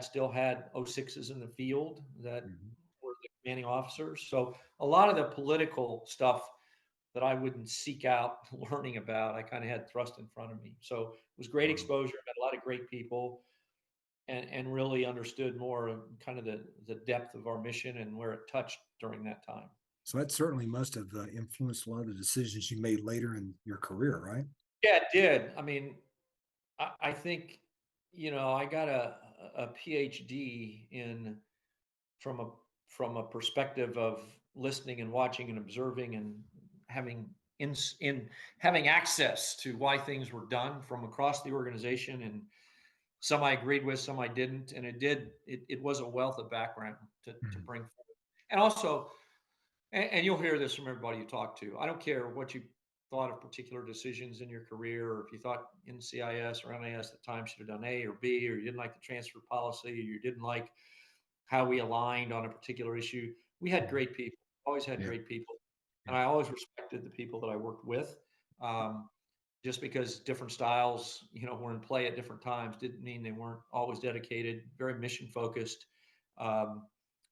Speaker 2: still had 06s in the field that
Speaker 3: Mhm.
Speaker 2: were the commanding officers. So a lot of the political stuff that I wouldn't seek out learning about, I kind of had thrust in front of me. So it was great
Speaker 3: Wow.
Speaker 2: exposure. Met a lot of great people, and really understood more of kind of the depth of our mission and where it touched during that time.
Speaker 3: So that certainly must have influenced a lot of the decisions you made later in your career, right?
Speaker 2: Yeah, it did. I mean, I think, I got a PhD from a perspective of listening and watching and observing and having in having access to why things were done from across the organization, and some I agreed with, some I didn't, and it was a wealth of background to bring forward. And also, and you'll hear this from everybody you talk to, I don't care what you thought of particular decisions in your career, or if you thought NCIS or NIS at the time should have done A or B, or you didn't like the transfer policy, or you didn't like how we aligned on a particular issue. We had great people, always had great people. And I always respected the people that I worked with. Just because different styles, were in play at different times didn't mean they weren't always dedicated, very mission focused,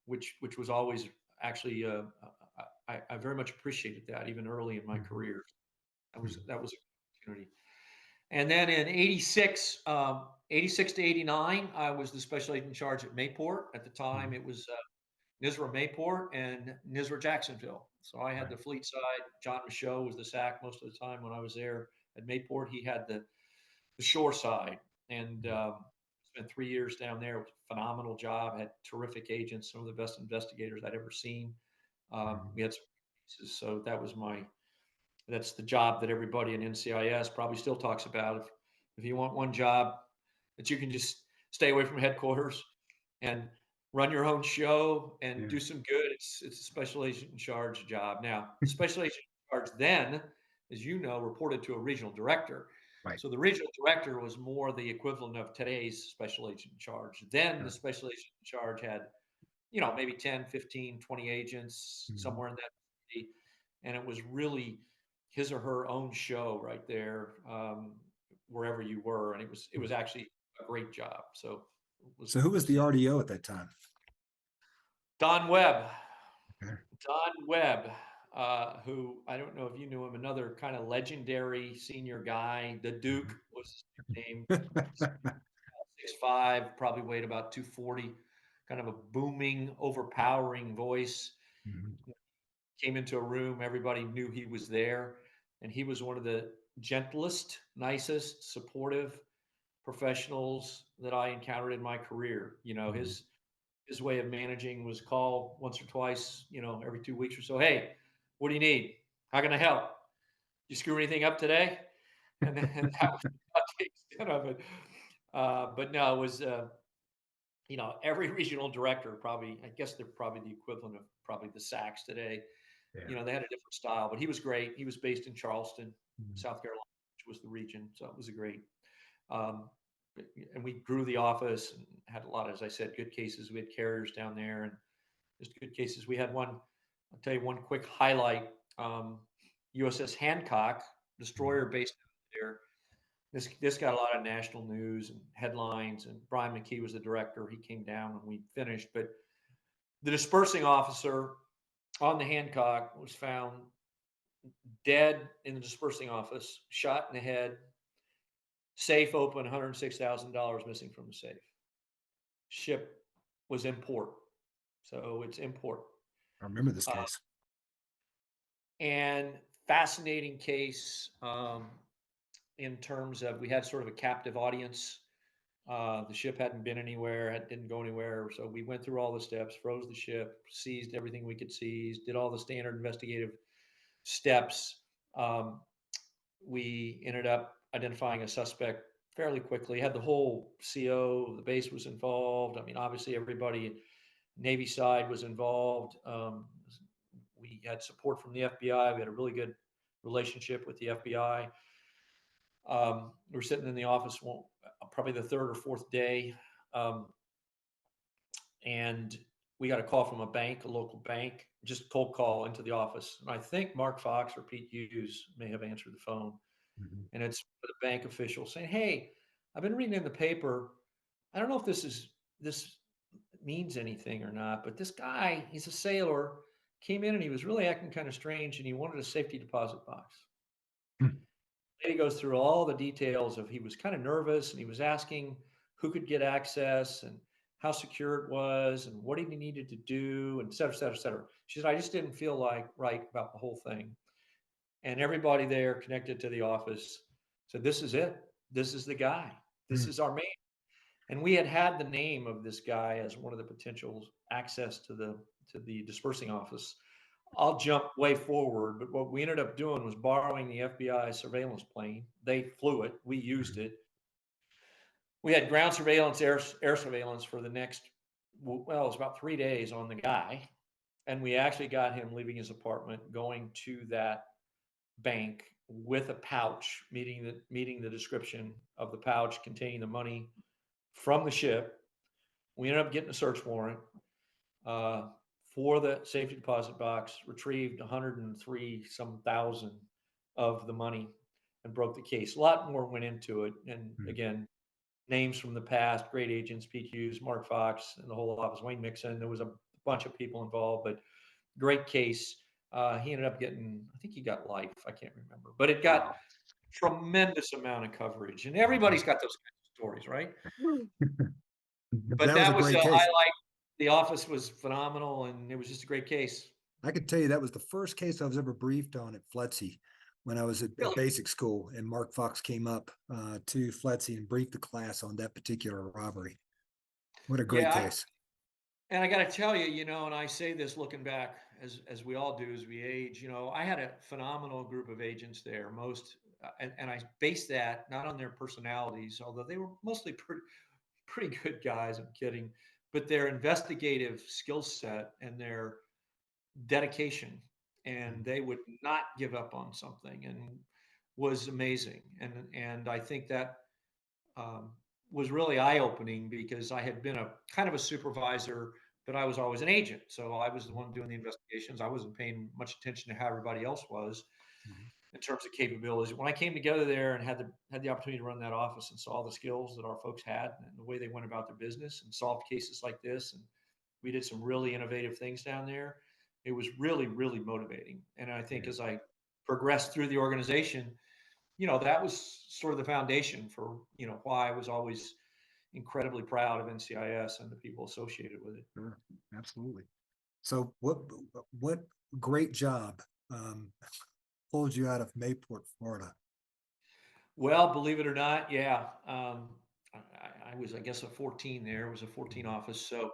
Speaker 2: which was always actually, I very much appreciated that even early in my career. That was an opportunity. And then in 86 to 89, I was the special agent in charge at Mayport. At the time, it was NISRA Mayport and NISRA Jacksonville. So I had the fleet side. John Michaud was the SAC most of the time when I was there at Mayport. He had the shore side, and spent 3 years down there. It was a phenomenal job. Had terrific agents, some of the best investigators I'd ever seen. We had some cases, so that's the job that everybody in NCIS probably still talks about. If you want one job that you can just stay away from headquarters and run your own show and do some good, it's a special agent in charge job. Now, the special agent in charge then, as you know, reported to a regional director.
Speaker 1: Right.
Speaker 2: So the regional director was more the equivalent of today's special agent in charge. Then the special agent in charge had, maybe 10, 15, 20 agents, somewhere in that city. And it was really his or her own show right there, wherever you were. And it was actually a great job. So
Speaker 3: who was the RDO at that time?
Speaker 2: Don Webb.
Speaker 3: Okay.
Speaker 2: Don Webb, who, I don't know if you knew him, another kind of legendary senior guy. The Duke was his name. 6'5", probably weighed about 240, kind of a booming, overpowering voice. Came into a room, everybody knew he was there. And he was one of the gentlest, nicest, supportive professionals that I encountered in my career. His way of managing was call once or twice, every 2 weeks or so. Hey, what do you need? How can I help? You screw anything up today? And that was about the extent of it. But no, it was, every regional director probably, I guess they're probably the equivalent of probably the SACs today. They had a different style, but he was great. He was based in Charleston, South Carolina, which was the region. So it was a great, and we grew the office and had a lot of, as I said, good cases. We had carriers down there and just good cases. We had one, I'll tell you one quick highlight. USS Hancock, destroyer based there. This got a lot of national news and headlines, and Brian McKee was the director. He came down when we finished, but the dispersing officer on the Hancock was found dead in the dispersing office, shot in the head, safe open, $106,000 missing from the safe. Ship was in port. So it's in port.
Speaker 3: I remember this case.
Speaker 2: And fascinating case in terms of, we had sort of a captive audience. The ship hadn't been anywhere, didn't go anywhere. So we went through all the steps, froze the ship, seized everything we could seize, did all the standard investigative steps. We ended up identifying a suspect fairly quickly. Had the whole CO, the base was involved. I mean, obviously everybody, Navy side was involved. We had support from the FBI. We had a really good relationship with the FBI. We were sitting in the office probably the third or fourth day, and we got a call from a bank, a local bank, just cold call into the office. And I think Mark Fox or Pete Hughes may have answered the phone. And it's the bank official saying, "Hey, I've been reading in the paper. I don't know if this means anything or not, but this guy, he's a sailor, came in and he was really acting kind of strange, and he wanted a safety deposit box." He goes through all the details of, he was kind of nervous and he was asking who could get access and how secure it was and what he needed to do, and et cetera, et cetera, et cetera. She said, "I just didn't feel like right about the whole thing." And everybody there connected to the office said, "This is it. This is the guy. This is our man." And we had the name of this guy as one of the potential access to the dispersing office. I'll jump way forward, but what we ended up doing was borrowing the FBI surveillance plane. They flew it. We used it. We had ground surveillance, air surveillance for the next, well, it was about 3 days on the guy. And we actually got him leaving his apartment, going to that bank with a pouch, meeting the description of the pouch containing the money from the ship. We ended up getting a search warrant for the safety deposit box, retrieved 103 some thousand of the money, and broke the case. A lot more went into it, and again, names from the past, great agents, Pete Hughes, Mark Fox, and the whole office, Wayne Mixon. There was a bunch of people involved, but great case. He ended up getting, I think he got life. I can't remember, but it got tremendous amount of coverage, and everybody's got those kinds of stories, right? But
Speaker 3: That was a
Speaker 2: that was
Speaker 3: great
Speaker 2: a
Speaker 3: case.
Speaker 2: highlight. The office was phenomenal, and it was just a great case.
Speaker 3: I could tell you that was the first case I was ever briefed on at FLETC when I was at
Speaker 2: Really?
Speaker 3: basic school, and Mark Fox came up to FLETC and briefed the class on that particular robbery. What a great
Speaker 2: Yeah,
Speaker 3: case.
Speaker 2: and I got to tell you, you know, and I say this looking back, as we all do as we age, you know, I had a phenomenal group of agents there. Most, and I based that not on their personalities, although they were mostly pretty good guys. I'm kidding, but their investigative skill set and their dedication, and they would not give up on something, and was amazing. And I think that um, was really eye opening, because I had been a kind of a supervisor, but I was always an agent. So I was the one doing the investigations. I wasn't paying much attention to how everybody else was in terms of capabilities. When I came together there and had the opportunity to run that office and saw the skills that our folks had and the way they went about their business and solved cases like this, and we did some really innovative things down there. It was really, really motivating. And I think as I progressed through the organization, you know, that was sort of the foundation for, you know, why I was always incredibly proud of NCIS and the people associated with it.
Speaker 3: Sure, absolutely. So what great job pulled you out of Mayport, Florida?
Speaker 2: Well, believe it or not, yeah. I was, I guess, a 14 there. It was a 14 office. So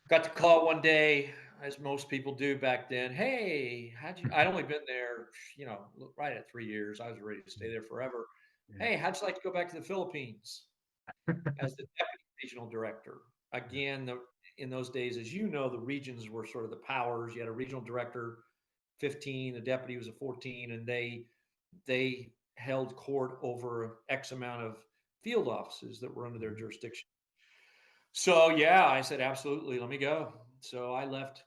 Speaker 2: got the call one day, as most people do back then. Hey, I'd only been there, you know, right at 3 years. I was ready to stay there forever.
Speaker 3: Yeah.
Speaker 2: Hey, how'd you like to go back to the Philippines as the deputy regional director? Again, in those days, as you know, the regions were sort of the powers. You had a regional director, 15, the deputy was a 14, and they held court over X amount of field offices that were under their jurisdiction. So yeah, I said, absolutely, let me go. So I left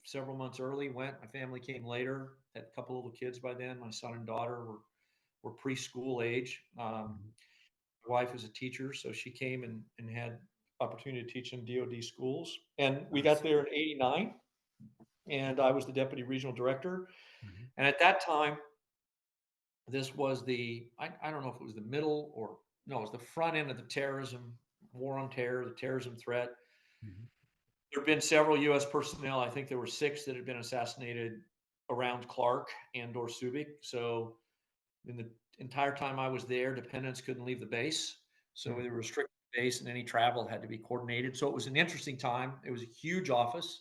Speaker 2: several months early, went, my family came later, had a couple little kids by then. My son and daughter were preschool age. My wife was a teacher, so she came and had opportunity to teach in DOD schools. And we got there in 89, and I was the deputy regional director. And at that time, this was I don't know if it was the middle or no, it was the front end of the terrorism, war on terror, the terrorism threat. There have been several U.S. personnel. I think there were 6 that had been assassinated around Clark and or Subic. So in the entire time I was there, dependents couldn't leave the base. So we were restricted to the base, and any travel had to be coordinated. So it was an interesting time. It was a huge office.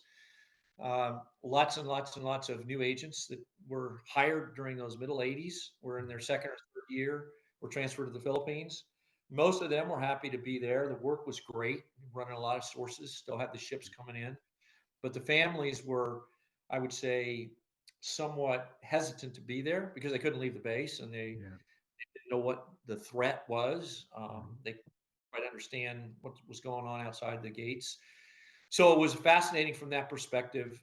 Speaker 2: Lots and lots and lots of new agents that were hired during those middle 80s were in their second or third year, were transferred to the Philippines. Most of them were happy to be there. The work was great, running a lot of sources, still had the ships coming in. But the families were, I would say, somewhat hesitant to be there because they couldn't leave the base, and they didn't know what the threat was. They couldn't quite understand what was going on outside the gates. So it was fascinating from that perspective.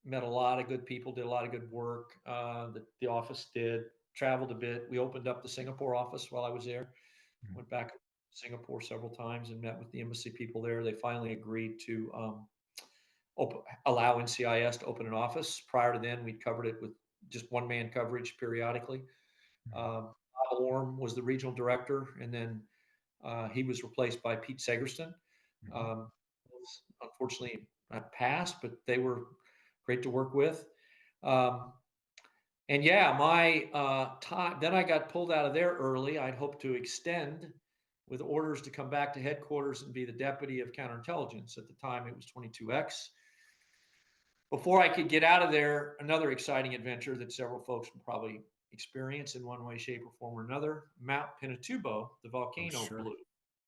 Speaker 2: Met a lot of good people, did a lot of good work. The office did, traveled a bit. We opened up the Singapore office while I was there. Went back to Singapore several times and met with the embassy people there. They finally agreed to allow NCIS to open an office. Prior to then, we'd covered it with just one-man coverage periodically. Bob Orm was the regional director, and then he was replaced by Pete Segerston. Unfortunately, passed, but they were great to work with. And yeah, my time, then I got pulled out of there early. I'd hoped to extend with orders to come back to headquarters and be the deputy of counterintelligence. At the time, it was 22X. Before I could get out of there, another exciting adventure that several folks will probably experience in one way, shape, or form or another. Mount Pinatubo, the volcano,
Speaker 3: sure.
Speaker 2: blew.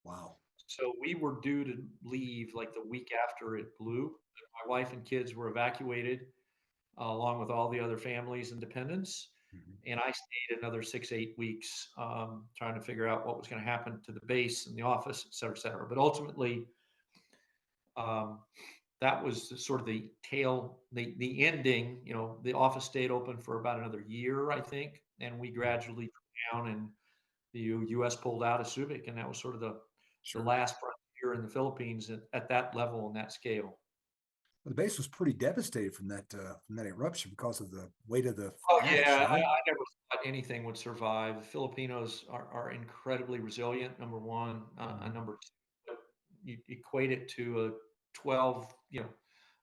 Speaker 3: Wow.
Speaker 2: So we were due to leave like the week after it blew. My wife and kids were evacuated, along with all the other families and dependents. And I stayed another 6-8 weeks, trying to figure out what was going to happen to the base and the office, et cetera, et cetera. But ultimately, um, that was sort of the the ending. You know, the office stayed open for about another year, I think, and we gradually drew down, and the U.S. pulled out of Subic, and that was sort of the
Speaker 3: Sure.
Speaker 2: last frontier in the Philippines at that level and that scale.
Speaker 3: The base was pretty devastated from that eruption because of the weight of the
Speaker 2: Oh
Speaker 3: ash,
Speaker 2: yeah,
Speaker 3: right?
Speaker 2: I never thought anything would survive. The Filipinos are incredibly resilient. Number one, and number two, you equate it to a 12,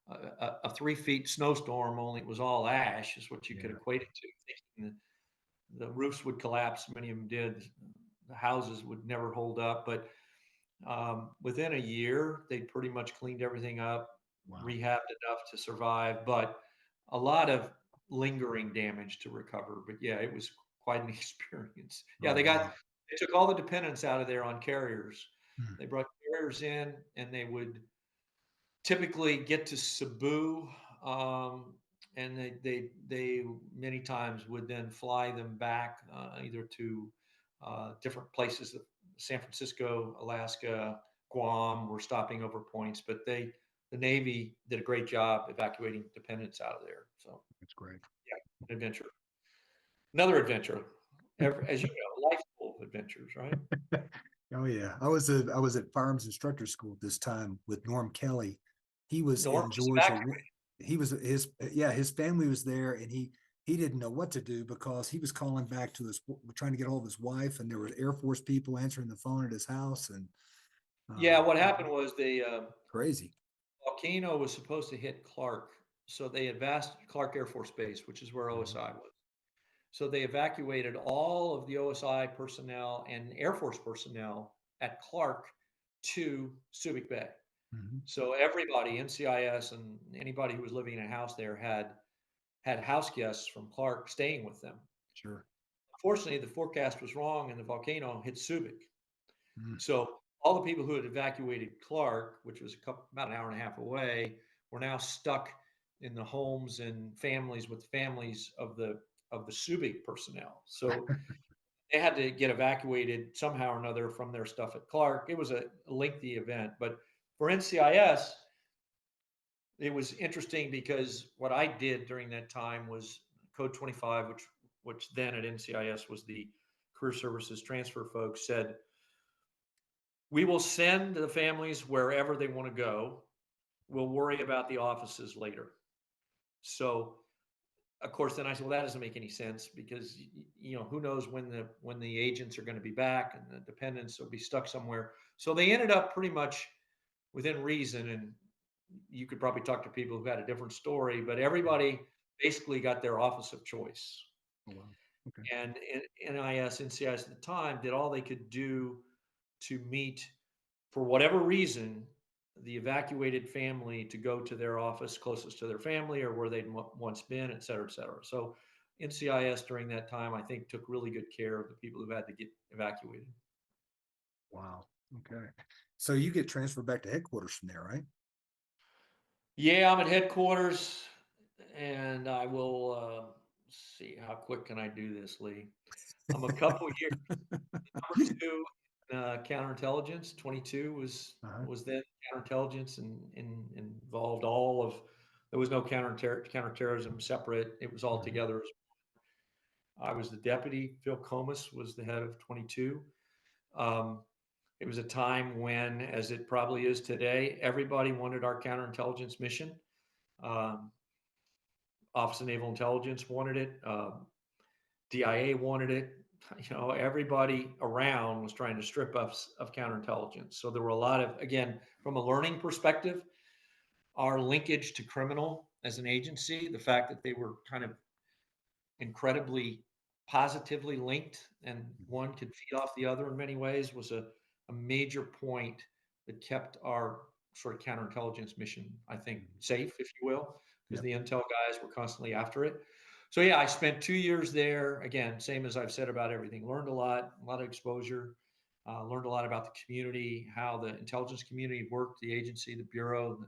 Speaker 2: a 3 feet snowstorm. Only it was all ash, is what you could
Speaker 3: Yeah.
Speaker 2: equate it to. Thinking the roofs would collapse. Many of them did. The houses would never hold up. But within a year, they pretty much cleaned everything up,
Speaker 3: Wow.
Speaker 2: rehabbed enough to survive, but a lot of lingering damage to recover. But yeah, it was quite an experience. Yeah,
Speaker 3: Oh,
Speaker 2: they
Speaker 3: wow.
Speaker 2: took all the dependents out of there on carriers.
Speaker 3: Hmm.
Speaker 2: They brought carriers in, and they would typically get to Cebu, and they many times would then fly them back, either to different places, San Francisco, Alaska, Guam were stopping over points, but the Navy did a great job evacuating dependents out of there. So
Speaker 3: That's great.
Speaker 2: yeah, adventure. Another adventure. As you know, life full of adventures, right?
Speaker 3: Oh yeah, I was at firearms instructor school at this time with Norm Kelly. He was
Speaker 2: Norm
Speaker 3: in
Speaker 2: was
Speaker 3: Georgia.
Speaker 2: evacuated.
Speaker 3: He was his family was there, and he didn't know what to do because he was calling back to trying to get hold of his wife, and there were Air Force people answering the phone at his house, and
Speaker 2: Yeah,
Speaker 3: um,
Speaker 2: what happened was the
Speaker 3: crazy.
Speaker 2: volcano was supposed to hit Clark, so they advanced Clark Air Force Base, which is where OSI was. So they evacuated all of the OSI personnel and Air Force personnel at Clark to Subic Bay.
Speaker 3: Mm-hmm.
Speaker 2: So everybody, NCIS and anybody who was living in a house there, had house guests from Clark staying with them.
Speaker 3: Sure.
Speaker 2: Unfortunately, the forecast was wrong, and the volcano hit Subic.
Speaker 3: Mm.
Speaker 2: So all the people who had evacuated Clark, which was about an hour and a half away, were now stuck in the homes and families with families of the Subic personnel. So they had to get evacuated somehow or another from their stuff at Clark. It was a lengthy event, but for NCIS, it was interesting because what I did during that time was Code 25, which then at NCIS was the Career Services Transfer folks, said, we will send the families wherever they want to go. We'll worry about the offices later. So, of course, then I said, well, that doesn't make any sense because who knows when the agents are going to be back and the dependents will be stuck somewhere. So they ended up pretty much within reason, and you could probably talk to people who've got a different story, but everybody basically got their office of choice.
Speaker 3: Oh wow. Okay.
Speaker 2: And NCIS at the time did all they could do to meet, for whatever reason, the evacuated family to go to their office closest to their family or where they'd once been, et cetera, et cetera. So NCIS during that time, I think, took really good care of the people who had to get evacuated.
Speaker 3: Wow. Okay. So you get transferred back to headquarters from there, right?
Speaker 2: Yeah, I'm at headquarters, and I will see how quick can I do this, Lee. I'm a couple years number two in counterintelligence. 22 was then counterintelligence and involved all of. There was no counterterrorism separate. It was all together. I was the deputy. Phil Comas was the head of 22. It was a time when, as it probably is today, everybody wanted our counterintelligence mission. Um, Office of Naval Intelligence wanted it. DIA wanted it. Everybody around was trying to strip us of counterintelligence. So there were a lot of, again, from a learning perspective, our linkage to criminal as an agency, the fact that they were kind of incredibly positively linked and one could feed off the other in many ways was a a major point that kept our sort of counterintelligence mission, I think, safe, if you will, because the intel guys were constantly after it. So yeah, I spent 2 years there. Again, same as I've said about everything. Learned a lot of exposure. Learned a lot about the community, how the intelligence community worked, the agency, the bureau,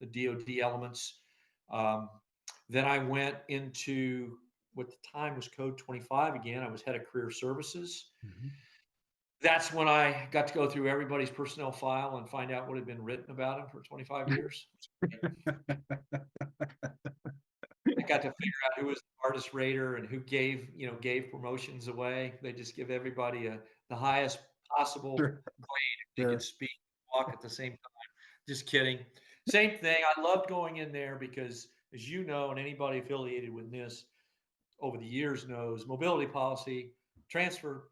Speaker 2: the DoD elements. Um, then I went into what the time was Code 25 again. I was head of career services. That's when I got to go through everybody's personnel file and find out what had been written about him for 25 years. I got to figure out who was the hardest rater and who gave promotions away. They just give everybody the highest possible grade if they could speak, walk at the same time. Just kidding. Same thing. I loved going in there because, as you know, and anybody affiliated with NIST over the years knows, mobility policy, transfer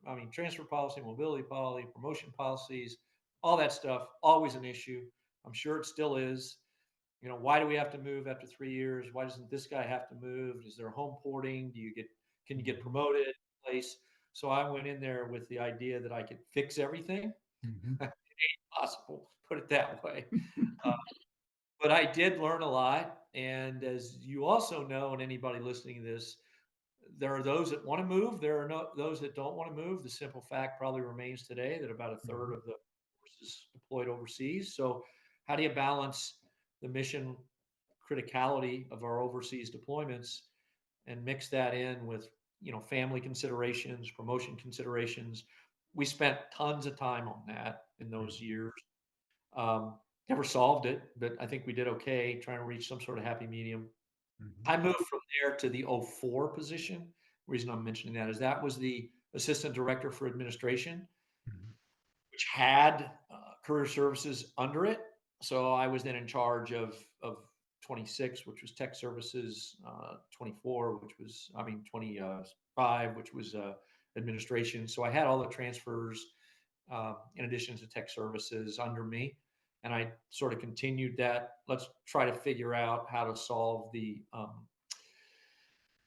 Speaker 2: policy, mobility policy, promotion policies, all that stuff, always an issue. I'm sure it still is. Why do we have to move after 3 years? Why doesn't this guy have to move? Is there home porting? Can you get promoted in place? So I went in there with the idea that I could fix everything. It ain't possible, put it that way. But I did learn a lot. And as you also know, and anybody listening to this, there are those that want to move. There are those that don't want to move. The simple fact probably remains today that about a third of the force is deployed overseas. So how do you balance the mission criticality of our overseas deployments and mix that in with family considerations, promotion considerations? We spent tons of time on that in those years. Never solved it, but I think we did okay trying to reach some sort of happy medium. I moved from there to the 04 position. The reason I'm mentioning that is that was the assistant director for administration, which had career services under it. So I was then in charge of 26, which was tech services, 24, 25, which was administration. So I had all the transfers in addition to tech services under me. And I sort of continued that. Let's try to figure out how to solve the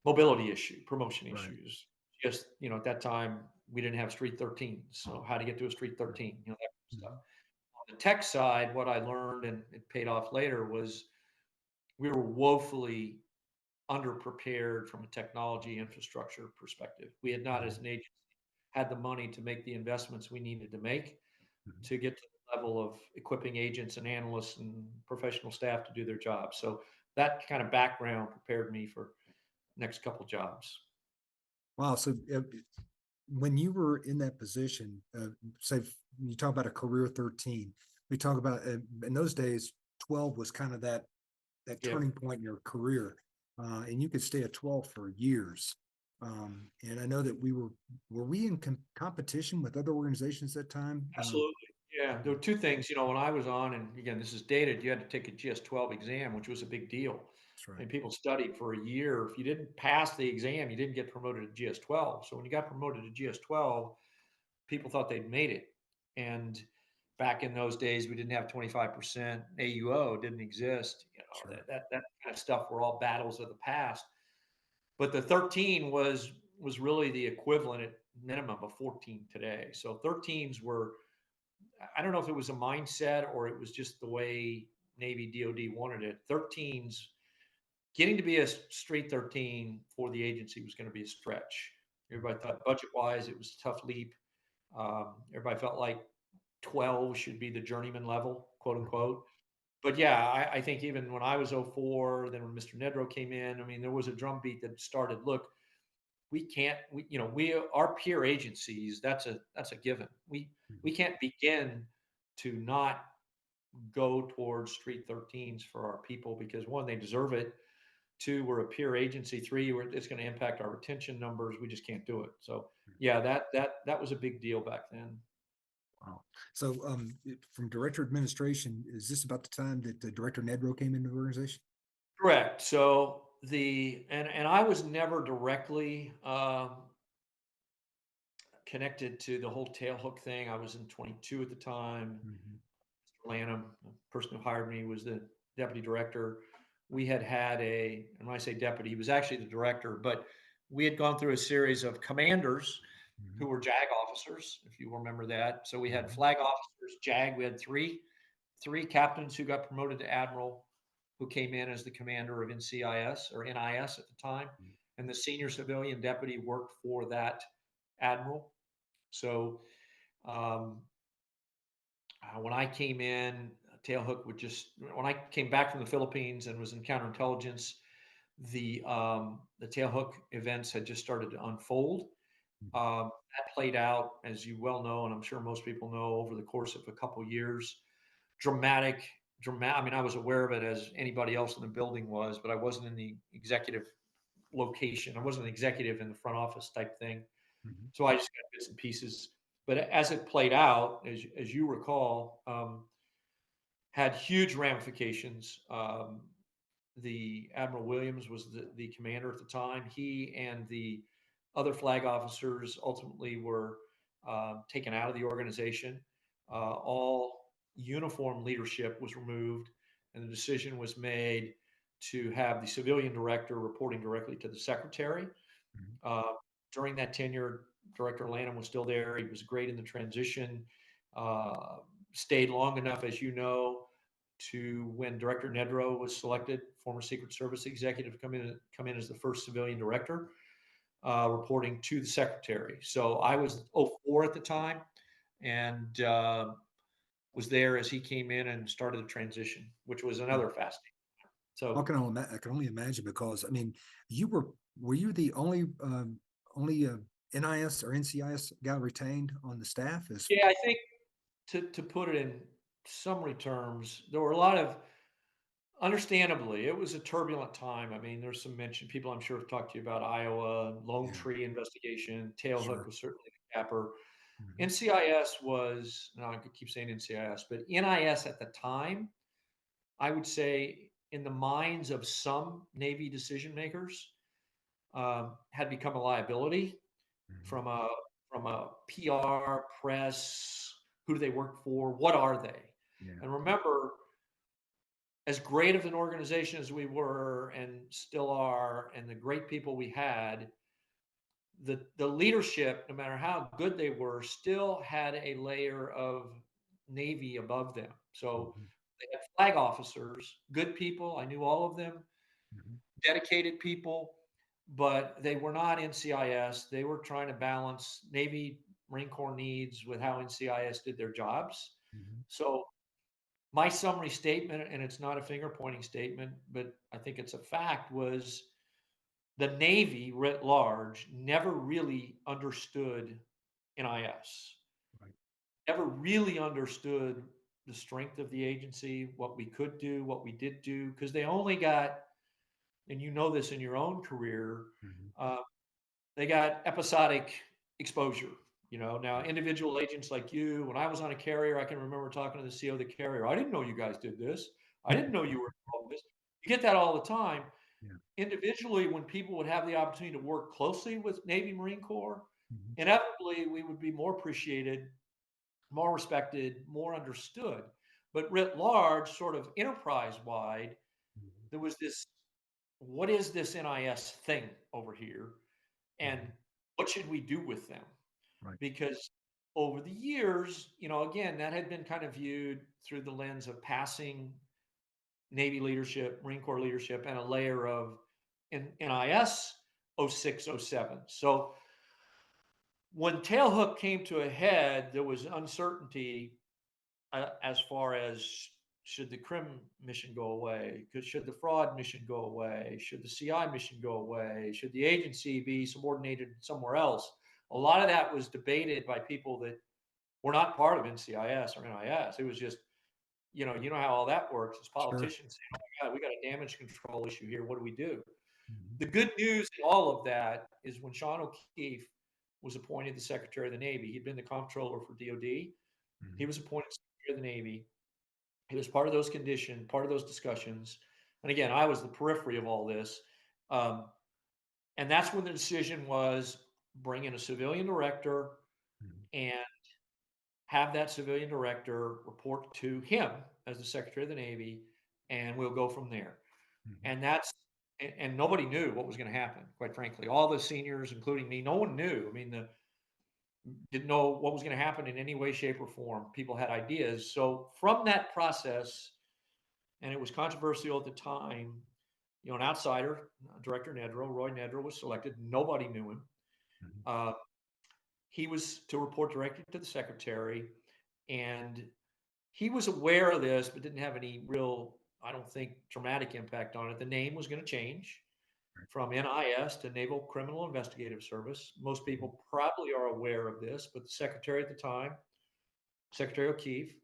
Speaker 2: mobility issue, promotion issues. Just, at that time, we didn't have Street 13. So how to get to a Street 13, that kind of stuff. On the tech side, what I learned, and it paid off later, was we were woefully underprepared from a technology infrastructure perspective. We had not, as an agency, had the money to make the investments we needed to make to get to the level of equipping agents and analysts and professional staff to do their jobs. So that kind of background prepared me for next couple jobs.
Speaker 3: Wow. So when you were in that position, say you talk about a career 13, we talk about in those days, 12 was kind of that turning point in your career. And you could stay at 12 for years. And I know that were we in competition with other organizations at that time?
Speaker 2: Absolutely. Yeah. There were two things, when I was on, and again, this is dated, you had to take a GS-12 exam, which was a big deal.
Speaker 3: That's right.
Speaker 2: And people studied for a year. If you didn't pass the exam, you didn't get promoted to GS-12. So when you got promoted to GS-12, people thought they'd made it. And back in those days, we didn't have 25% AUO, didn't exist. That kind of stuff were all battles of the past. But the 13 was really the equivalent at minimum of 14 today. So 13s were, I don't know if it was a mindset or it was just the way Navy DoD wanted it. 13s, getting to be a Street 13 for the agency was going to be a stretch. Everybody thought budget-wise, it was a tough leap. Everybody felt like 12 should be the journeyman level, quote unquote. But yeah, I think even when I was 04, then when Mr. Nedrow came in, there was a drumbeat that started, look, we can't, our peer agencies, that's a given. We can't begin to not go towards Street 13s for our people because, one, they deserve it. Two, we're a peer agency. Three, it's going to impact our retention numbers. We just can't do it. So yeah, that was a big deal back then.
Speaker 3: Wow. So from director administration, is this about the time that Director Nedrow came into the organization?
Speaker 2: Correct. So and I was never directly connected to the whole tailhook thing. I was in 22 at the time. Mr. Lanham, the person who hired me, was the deputy director. We had and when I say deputy, he was actually the director, but we had gone through a series of commanders
Speaker 3: Mhm.
Speaker 2: who were JAG officers, if you remember that. So we had
Speaker 3: Mhm.
Speaker 2: flag officers, JAG. We had three captains who got promoted to admiral, who came in as the commander of NCIS or NIS at the time,
Speaker 3: Mhm.
Speaker 2: and the senior civilian deputy worked for that admiral. So um, when I came in, Tailhook would just when I came back from the Philippines and was in counterintelligence, the Tailhook events had just started to unfold.
Speaker 3: Mhm.
Speaker 2: That played out, as you well know, and I'm sure most people know, over the course of a couple years. Dramatic. I mean, I was aware of it as anybody else in the building was, but I wasn't in the executive location. I wasn't an executive in the front office type thing.
Speaker 3: Mhm.
Speaker 2: So I just got bits and pieces. But as it played out, as you recall, had huge ramifications. The Admiral Williams was the commander at the time. He and the other flag officers ultimately were taken out of the organization. All uniform leadership was removed, and the decision was made to have the civilian director reporting directly to the secretary.
Speaker 3: Mhm.
Speaker 2: Uh, During that tenure, Director Lanham was still there. He was great in the transition. Uh, Stayed long enough, as you know, to when Director Nedrow was selected, former Secret Service executive, come in as the first civilian director, reporting to the secretary. So I was 04 at the time, and was there as he came in and started the transition, which was
Speaker 3: Yeah.
Speaker 2: another fascinating. So
Speaker 3: I can only imagine because I mean, were you the only NIS or NCIS guy retained on the staff? As
Speaker 2: yeah, I think to put it in summary terms, there were a lot of understandably, it was a turbulent time. I mean, there's some mention, people I'm sure have talked to you about Iowa, Lone
Speaker 3: Yeah,
Speaker 2: Tree investigation, Tailhook
Speaker 3: sure.
Speaker 2: was certainly the capper.
Speaker 3: Mhm.
Speaker 2: NCIS was, no, I could keep saying NCIS, but NIS at the time, I would say in the minds of some Navy decision makers, had become a liability
Speaker 3: Mhm.
Speaker 2: from a PR, press, who do they work for, what are they?
Speaker 3: Yeah.
Speaker 2: And remember, as great of an organization as we were and still are, and the great people we had, the leadership, no matter how good they were, still had a layer of Navy above them. So
Speaker 3: Mhm.
Speaker 2: they had flag officers, good people. I knew all of them,
Speaker 3: Mhm.
Speaker 2: dedicated people, but they were not NCIS. They were trying to balance Navy Marine Corps needs with how NCIS did their jobs.
Speaker 3: Mhm.
Speaker 2: So my summary statement, and it's not a finger pointing statement, but I think it's a fact, was the Navy writ large never really understood NIS,
Speaker 3: Right.
Speaker 2: never really understood the strength of the agency, what we could do, what we did do, because they only got, and you know this in your own career,
Speaker 3: Mhm.
Speaker 2: uh, they got episodic exposure. Now individual agents like you, when I was on a carrier, I can remember talking to the CO of the carrier. I didn't know you guys did this. I didn't know you were involved in this. You get that all the time.
Speaker 3: Yeah.
Speaker 2: Individually, when people would have the opportunity to work closely with Navy Marine Corps,
Speaker 3: Mhm.
Speaker 2: inevitably we would be more appreciated, more respected, more understood. But writ large, sort of enterprise wide,
Speaker 3: Mhm.
Speaker 2: there was this, what is this NIS thing over here? And
Speaker 3: Mhm.
Speaker 2: what should we do with them?
Speaker 3: Right.
Speaker 2: Because over the years, again, that had been kind of viewed through the lens of passing Navy leadership, Marine Corps leadership, and a layer of NIS 06, 07. So when Tailhook came to a head, there was uncertainty as far as, should the CRIM mission go away? Should the fraud mission go away? Should the CI mission go away? Should the agency be subordinated somewhere else? A lot of that was debated by people that were not part of NCIS or NIS. It was just, you know how all that works. As
Speaker 3: Sure.
Speaker 2: politicians saying, "Oh my God, we got a damage control issue here. What do we do?"
Speaker 3: Mhm.
Speaker 2: The good news in all of that is when Sean O'Keefe was appointed the Secretary of the Navy, he'd been the comptroller for DOD. He
Speaker 3: Mhm.
Speaker 2: was appointed Secretary of the Navy. He was part of those conditions, part of those discussions. And again, I was the periphery of all this. Um, and that's when the decision was, bring in a civilian director
Speaker 3: Mhm.
Speaker 2: and have that civilian director report to him as the Secretary of the Navy, and we'll go from there.
Speaker 3: Mhm.
Speaker 2: And nobody knew what was going to happen, quite frankly. All the seniors, including me, no one knew. I mean, didn't know what was going to happen in any way, shape, or form. People had ideas. So from that process, and it was controversial at the time, an outsider, Director Nedrow, Roy Nedrow, was selected. Nobody knew him.
Speaker 3: Mhm.
Speaker 2: He was to report directly to the secretary, and he was aware of this, but didn't have any real, I don't think, dramatic impact on it. The name was going to change from NIS to Naval Criminal Investigative Service. Most people probably are aware of this, but the secretary at the time, Secretary O'Keefe,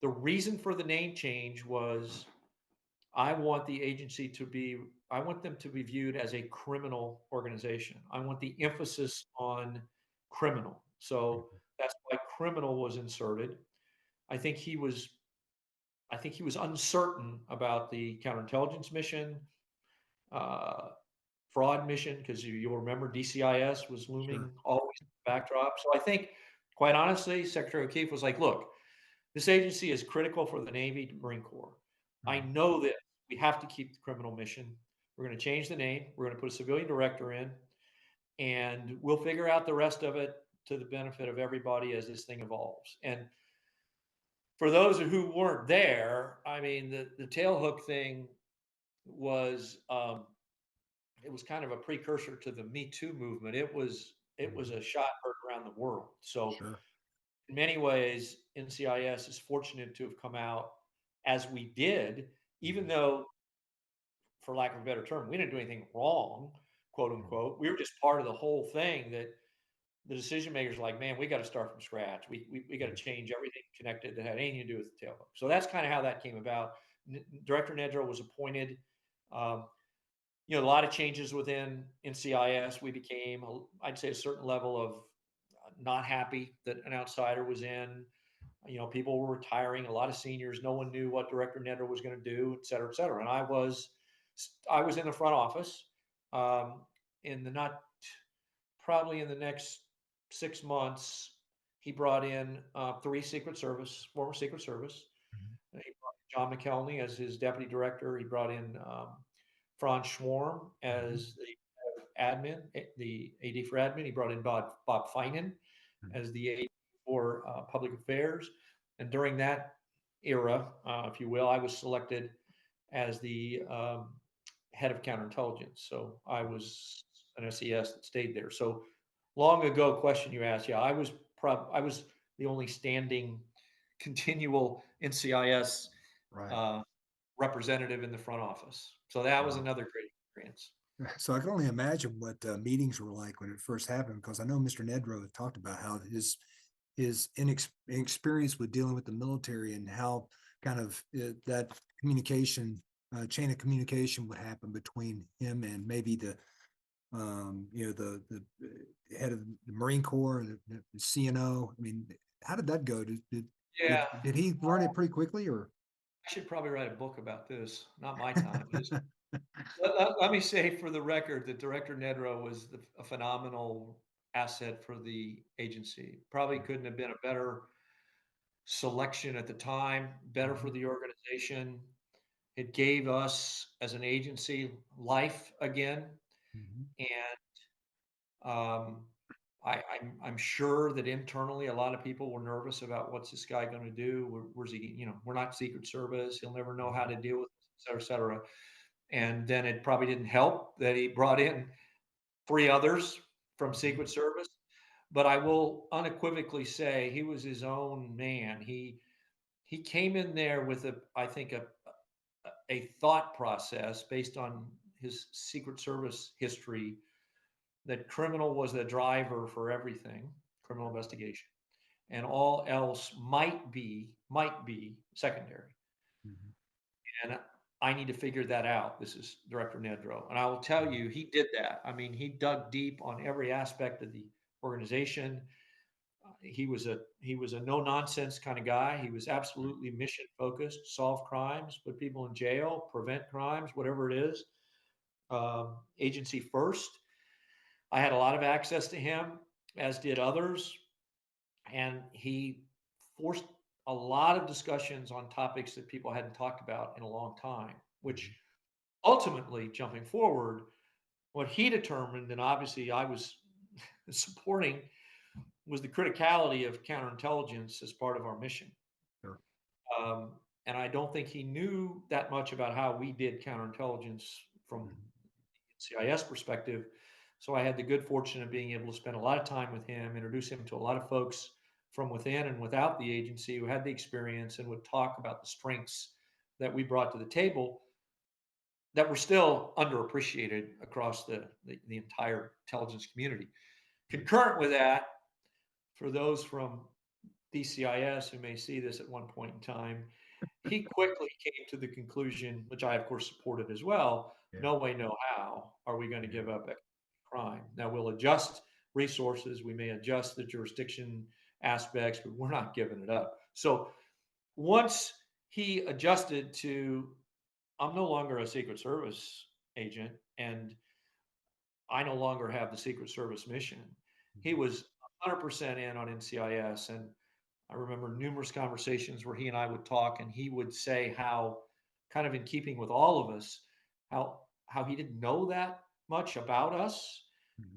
Speaker 2: the reason for the name change was I want the agency to be, I want them to be viewed as a criminal organization. I want the emphasis on criminal. So that's why criminal was inserted. I think he was, I think he was uncertain about the counterintelligence mission, uh, fraud mission, because you'll remember DCIS was looming
Speaker 3: Sure.
Speaker 2: always in the backdrop. So I think, quite honestly, Secretary O'Keefe was like, look, this agency is critical for the Navy, Marine Corps. I
Speaker 3: Mhm.
Speaker 2: know that we have to keep the criminal mission. We're going to change the name. We're going to put a civilian director in, and we'll figure out the rest of it to the benefit of everybody as this thing evolves. And for those who weren't there, I mean, the tail hook thing was it was kind of a precursor to the Me Too movement. It was
Speaker 3: Mhm.
Speaker 2: a shot heard around the world. So
Speaker 3: Sure.
Speaker 2: in many ways, NCIS is fortunate to have come out as we did, even
Speaker 3: Mhm.
Speaker 2: though, for lack of a better term, we didn't do anything wrong, quote
Speaker 3: Mhm.
Speaker 2: unquote. We were just part of the whole thing that the decision makers are like, man, we got to start from scratch. We got to
Speaker 3: Mhm.
Speaker 2: change everything connected that had anything to do with the tailhook. So that's kind of how that came about. Director Nedrow was appointed. Um, a lot of changes within NCIS. We became, I'd say, a certain level of not happy that an outsider was in. People were retiring, a lot of seniors. No one knew what Director Nedrow was going to do, et cetera, et cetera. And I was in the front office. Um, in the not Probably in the next 6 months, he brought in three former Secret Service.
Speaker 3: Mhm.
Speaker 2: He brought in John McKelney as his deputy director. He brought in Franz Schwarm
Speaker 3: Mhm.
Speaker 2: as the AD for admin. He brought in Bob Finan
Speaker 3: Mhm.
Speaker 2: as the AD for public affairs. And during that era, if you will, I was selected as the head of counterintelligence. So I was an SES that stayed there. So long ago question you asked, yeah, I was the only standing continual NCIS
Speaker 3: Right.
Speaker 2: uh, representative in the front office. So that was
Speaker 3: Wow.
Speaker 2: another great experience.
Speaker 3: So I can only imagine what meetings were like when it first happened, because I know Mr. Nedrow had talked about how his inexperience with dealing with the military, and how kind of that communication chain of communication would happen between him and maybe the head of the Marine Corps, the CNO. I mean, how did that go?
Speaker 2: Yeah,
Speaker 3: Did he learn it pretty quickly, or?
Speaker 2: I should probably write a book about this. Not my time. Let me say for the record that Director Nedrow was a phenomenal asset for the agency. Probably couldn't have been a better selection at the time, better for
Speaker 3: Mhm.
Speaker 2: the organization. It gave us as an agency life again.
Speaker 3: Mhm.
Speaker 2: And um, I'm sure that internally a lot of people were nervous about what's this guy going to do? Where's he? We're not Secret Service. He'll never know how
Speaker 3: Mhm.
Speaker 2: to deal with this, et cetera, et cetera. And then it probably didn't help that he brought in three others from
Speaker 3: Mhm.
Speaker 2: Secret Service. But I will unequivocally say he was his own man. He came in there with I think a thought process based on his Secret Service history that criminal was the driver for everything, criminal investigation, and all else might be secondary.
Speaker 3: Mhm.
Speaker 2: And I need to figure that out. This is Director Nedrow. And I will tell
Speaker 3: Mhm.
Speaker 2: you, he did that. I mean, he dug deep on every aspect of the organization. He was a no nonsense kind of guy. He was absolutely mission focused, solve crimes, put people in jail, prevent crimes, whatever it is. Agency first. I had a lot of access to him, as did others, and he forced a lot of discussions on topics that people hadn't talked about in a long time, which
Speaker 3: Mhm.
Speaker 2: ultimately, jumping forward, what he determined, and obviously I was supporting, was the criticality of counterintelligence as part of our mission.
Speaker 3: Sure.
Speaker 2: And I don't think he knew that much about how we did counterintelligence from NCIS perspective. So I had the good fortune of being able to spend a lot of time with him, introduce him to a lot of folks from within and without the agency who had the experience and would talk about the strengths that we brought to the table that were still underappreciated across the entire intelligence community. Concurrent with that, for those from DCIS who may see this at one point in time, he quickly came to the conclusion, which I of course supported as well,
Speaker 3: Yeah.
Speaker 2: no way, no how are we going to give up crime. Now we'll adjust resources, we may adjust the jurisdiction aspects, but we're not giving it up. So once he adjusted to, I'm no longer a Secret Service agent and I no longer have the Secret Service mission, he was 100% in on NCIS. And I remember numerous conversations where he and I would talk and he would say how, kind of in keeping with all of us, how he didn't know that much about us,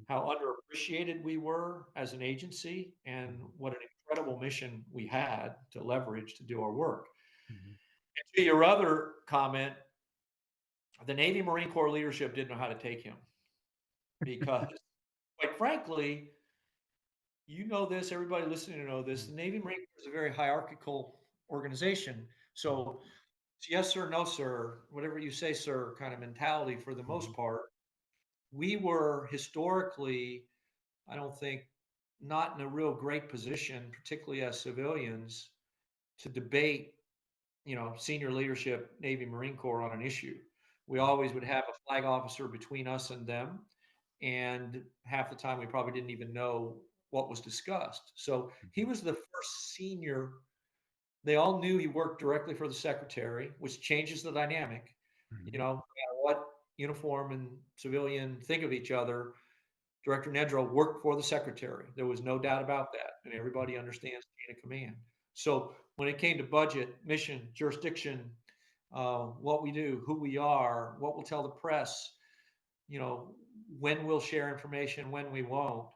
Speaker 2: how underappreciated we were as an agency, and what an incredible mission we had to leverage to do our work. And to your other comment, the Navy Marine Corps leadership didn't know how to take him because, quite frankly, you know this, everybody listening to know this, the Navy Marine Corps is a very hierarchical organization. So it's yes, sir, no, sir, whatever you say, sir, kind of mentality for the most part. We were historically, I don't think, not in a real great position, particularly as civilians, to debate, senior leadership, Navy Marine Corps on an issue. We always would have a flag officer between us and them. And half the time we probably didn't even know what was discussed. So he was the first senior. They all knew he worked directly for the secretary, which changes the dynamic. No matter what uniform and civilian think of each other, Director Nedrow worked for the secretary. There was no doubt about that. And everybody understands chain of command. So when it came to budget, mission, jurisdiction, what we do, who we are, what we'll tell the press, when we'll share information, when we won't,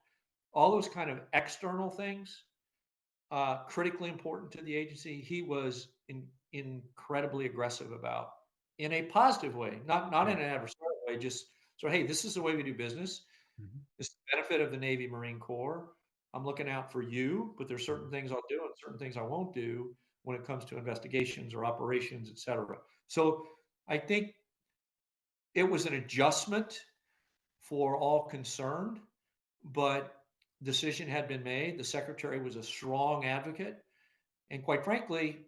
Speaker 2: all those kind of external things, critically important to the agency, he was incredibly aggressive about in a positive way, not in an adversarial way, just so, hey, this is the way we do business. This is the benefit of the Navy Marine Corps. I'm looking out for you, but there's certain things I'll do and certain things I won't do when it comes to investigations or operations, et cetera. So I think it was an adjustment for all concerned, but decision had been made. The secretary was a strong advocate. And quite frankly,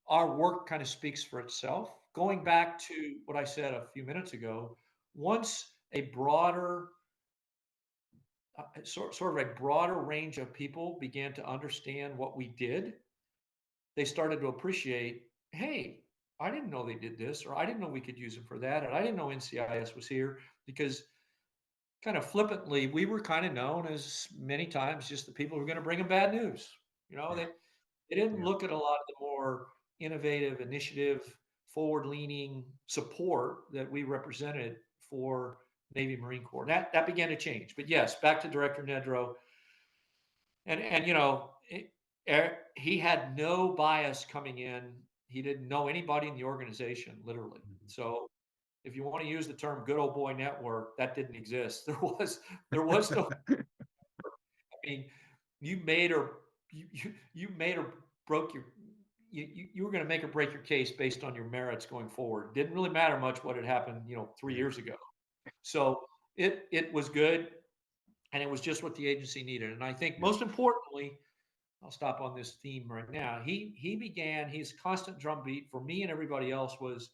Speaker 2: our work kind of speaks for itself. Going back to what I said a few minutes ago, once a broader, sort of a broader range of people began to understand what we did, they started to appreciate, hey, I didn't know they did this, or I didn't know we could use it for that, and I didn't know NCIS was here, because kind of flippantly, we were kind of known as many times just the people who were going to bring them bad news. They didn't look at a lot of the more innovative, initiative, forward-leaning support that we represented for Navy Marine Corps. That began to change. But yes, back to Director Nedrow. And he had no bias coming in. He didn't know anybody in the organization, literally. So if you want to use the term "good old boy network," that didn't exist. There was no. I mean, you made or broke your. You were going to make or break your case based on your merits going forward. Didn't really matter much what had happened, 3 years ago. So it was good, and it was just what the agency needed. And I think most importantly, I'll stop on this theme right now. He began his constant drumbeat for me and everybody else was,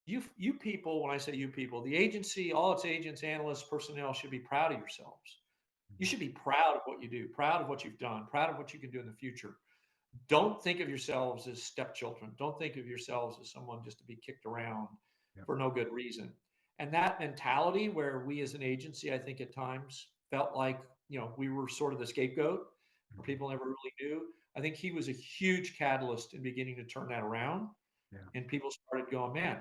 Speaker 2: you people, when I say you people, the agency, all its agents, analysts, personnel should be proud of yourselves. You should be proud of what you do, proud of what you've done, proud of what you can do in the future. Don't think of yourselves as stepchildren. Don't think of yourselves as someone just to be kicked around for no good reason. And that mentality where we as an agency, I think at times felt like, we were sort of the scapegoat or people never really knew. I think he was a huge catalyst in beginning to turn that around. And people started going, man,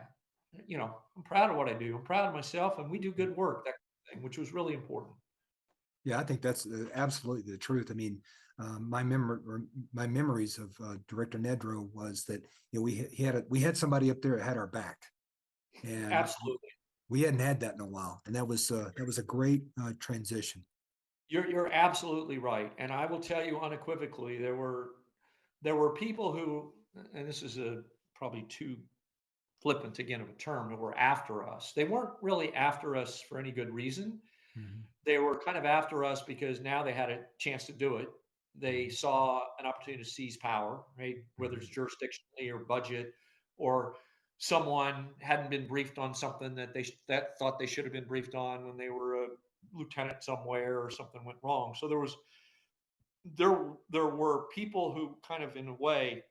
Speaker 2: I'm proud of what I do. I'm proud of myself, and we do good work, that kind of thing, which was really important.
Speaker 3: Yeah, I think that's absolutely the truth. I mean, my memories of Director Nedrow was that we had somebody up there that had our back, and
Speaker 2: Absolutely.
Speaker 3: we hadn't had that in a while, and that was a great transition.
Speaker 2: You're absolutely right. And I will tell you unequivocally, there were people who, and this is a probably too flippant again of a term, that were after us. They weren't really after us for any good reason.
Speaker 3: Mhm.
Speaker 2: They were kind of after us because now they had a chance to do it. They
Speaker 3: Mhm.
Speaker 2: saw an opportunity to seize power, right? Whether it's
Speaker 3: Mhm.
Speaker 2: jurisdictionally or budget, or someone hadn't been briefed on something that that thought they should have been briefed on when they were a lieutenant somewhere or something went wrong. So there were people who kind of in a way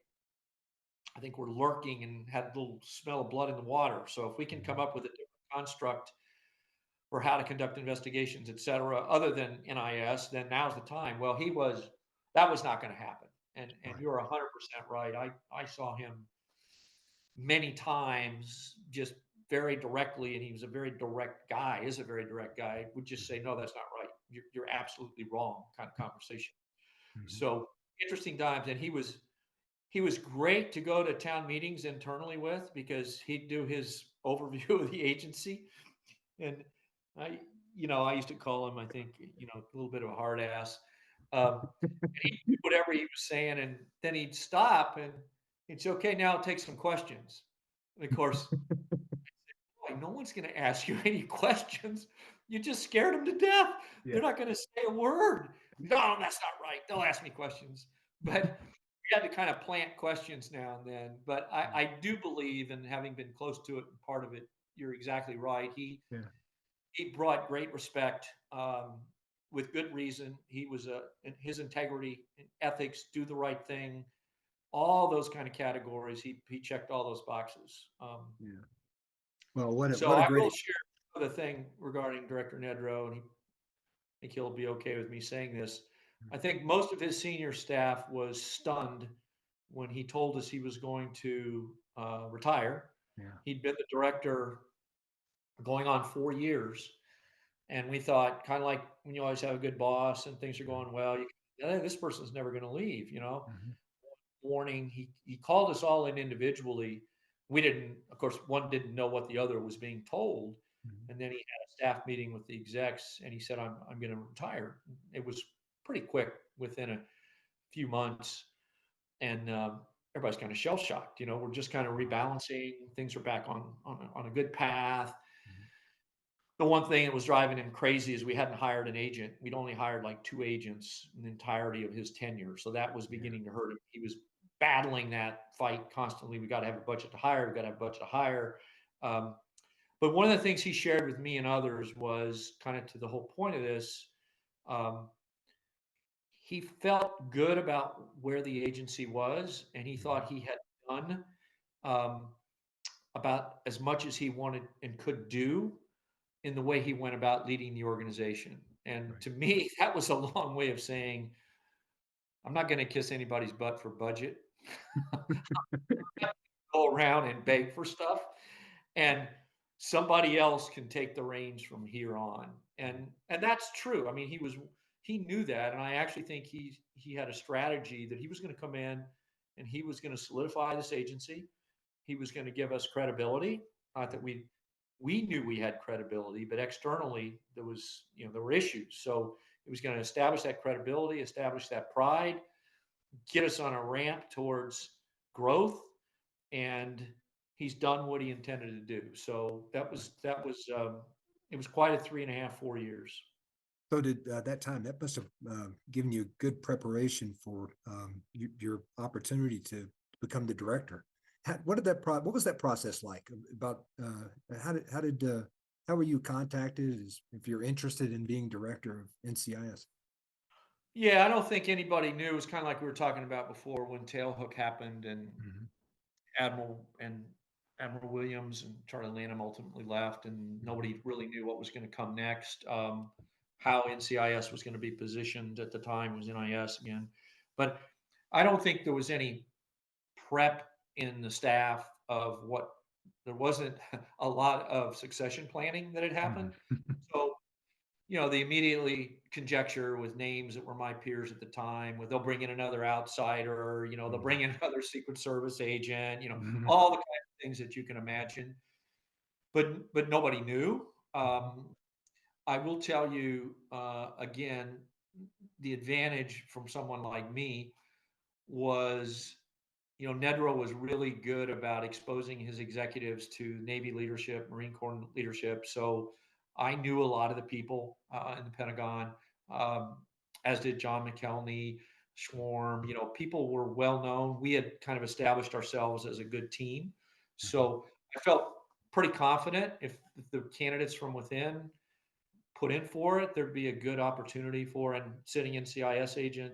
Speaker 2: I think were lurking and had a little smell of blood in the water. So if we can come
Speaker 3: Mhm.
Speaker 2: up with a different construct for how to conduct investigations, et cetera, other than NIS, then now's the time. Well, that was not going to happen. And
Speaker 3: Right.
Speaker 2: you're 100% right. I saw him many times just very directly, and he was a very direct guy, is a very direct guy, would just say, no, that's not right. You're absolutely wrong kind of conversation.
Speaker 3: Mhm.
Speaker 2: So interesting times. And he was great to go to town meetings internally with because he'd do his overview of the agency. And I, I used to call him, I think, a little bit of a hard ass. And he'd do whatever he was saying, and then he'd stop and he'd say, okay, now I'll take some questions. And of course, boy, no one's going to ask you any questions. You just scared them to death.
Speaker 3: Yeah.
Speaker 2: They're not going to say a word. No, that's not right. They'll ask me questions. But we had to kind of plant questions now and then. But I do believe, and having been close to it and part of it, you're exactly right.
Speaker 3: Yeah.
Speaker 2: He brought great respect with good reason. He was his integrity and ethics, do the right thing, all those kind of categories. He checked all those boxes.
Speaker 3: Yeah. Well,
Speaker 2: So
Speaker 3: what a
Speaker 2: I
Speaker 3: great
Speaker 2: will share the thing regarding Director Nedrow, and I think he'll be okay with me saying this. I think most of his senior staff was stunned when he told us he was going to retire.
Speaker 3: yeah.
Speaker 2: He'd been the director going on 4 years. And we thought, kind of like when you always have a good boss and things are going well, this person's never going to leave.
Speaker 3: Mhm.
Speaker 2: Warning, he called us all in individually. We didn't, of course, one didn't know what the other was being told.
Speaker 3: Mhm.
Speaker 2: And then he had a staff meeting with the execs and he said, I'm going to retire. It was pretty quick within a few months. And everybody's kind of shell shocked. We're just kind of rebalancing. Things are back on a good path.
Speaker 3: Mhm.
Speaker 2: The one thing that was driving him crazy is we hadn't hired an agent. We'd only hired like 2 agents in the entirety of his tenure. So that was
Speaker 3: Yeah.
Speaker 2: beginning to hurt him. He was battling that fight constantly. We got to have a budget to hire. We got to have a budget to hire. Um, but one of the things he shared with me and others was kind of to the whole point of this. Um, he felt good about where the agency was, and he
Speaker 3: Mhm.
Speaker 2: thought he had done um, about as much as he wanted and could do in the way he went about leading the organization. And
Speaker 3: Right.
Speaker 2: to me, that was a long way of saying, I'm not going to kiss anybody's butt for budget. Go around and beg for stuff. And somebody else can take the reins from here on. And that's true. I mean, he knew that. And I actually think he had a strategy that he was going to come in and he was going to solidify this agency. He was going to give us credibility. Not that we knew we had credibility, but externally there were issues. So it was going to establish that credibility, establish that pride, get us on a ramp towards growth, and he's done what he intended to do. So it was quite a 3.5, 4 years.
Speaker 3: So did that time that must have given you good preparation for your opportunity to become the director. What was that process like? About how were you contacted if you're interested in being director of NCIS?
Speaker 2: Yeah, I don't think anybody knew. It was kind of like we were talking about before when Tailhook happened and
Speaker 3: Mhm.
Speaker 2: Admiral and Admiral Williams and Charlie Lanham ultimately left, and
Speaker 3: Mhm.
Speaker 2: nobody really knew what was going to come next. How NCIS was going to be positioned at the time was NIS again, but I don't think there was any prep in the staff of what there wasn't a lot of succession planning that had happened.
Speaker 3: Mhm.
Speaker 2: So they immediately conjecture with names that were my peers at the time, they'll bring in another outsider, they'll bring in another Secret Service agent, all the kind of things that you can imagine. But nobody knew. I will tell you, again, the advantage from someone like me was, Nedrow was really good about exposing his executives to Navy leadership, Marine Corps leadership. So I knew a lot of the people in the Pentagon, um, as did John McKelney, Schwarm. People were well known. We had kind of established ourselves as a good team. So I felt pretty confident if the candidates from within put in for it, there'd be a good opportunity for a sitting NCIS agent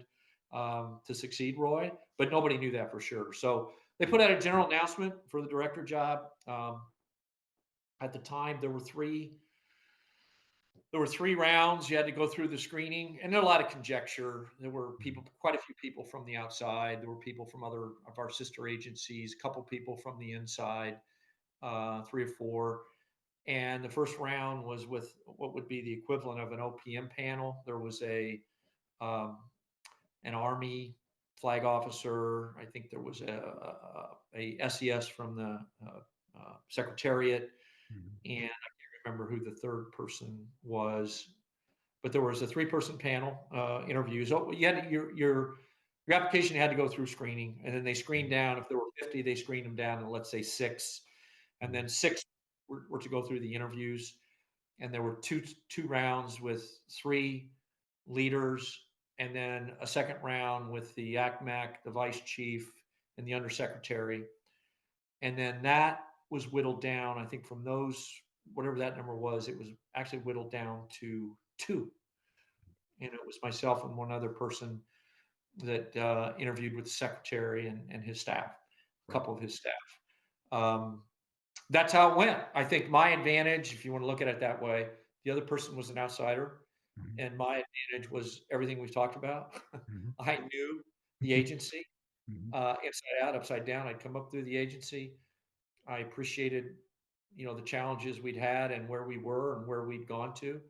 Speaker 2: to succeed Roy, but nobody knew that for sure. So they put out a general announcement for the director job. At the time, there were three rounds. You had to go through the screening, and there were a lot of conjecture. There were quite a few people from the outside. There were people from other of our sister agencies, a couple people from the inside, 3 or 4. And the first round was with what would be the equivalent of an OPM panel. There was an Army flag officer. I think there was a SES from the Secretariat, and I can't remember who the third person was. But there was a 3-person panel interviews. Oh, you had your application had to go through screening, and then they screened down. If there were 50, they screened them down to, let's say, 6, and then 6 were to go through the interviews. And there were two rounds with 3 leaders, and then a second round with the ACMAC, the vice chief, and the undersecretary. And then that was whittled down. I think from those, whatever that number was, it was actually whittled down to 2. And it was myself and one other person that interviewed with the secretary and his staff, a couple of his staff. That's how it went. I think my advantage, if you want to look at it that way, the other person was an outsider, and my advantage was everything we've talked about. I knew the agency inside out, upside down. I'd come up through the agency. I appreciated, the challenges we'd had and where we were and where we'd gone to.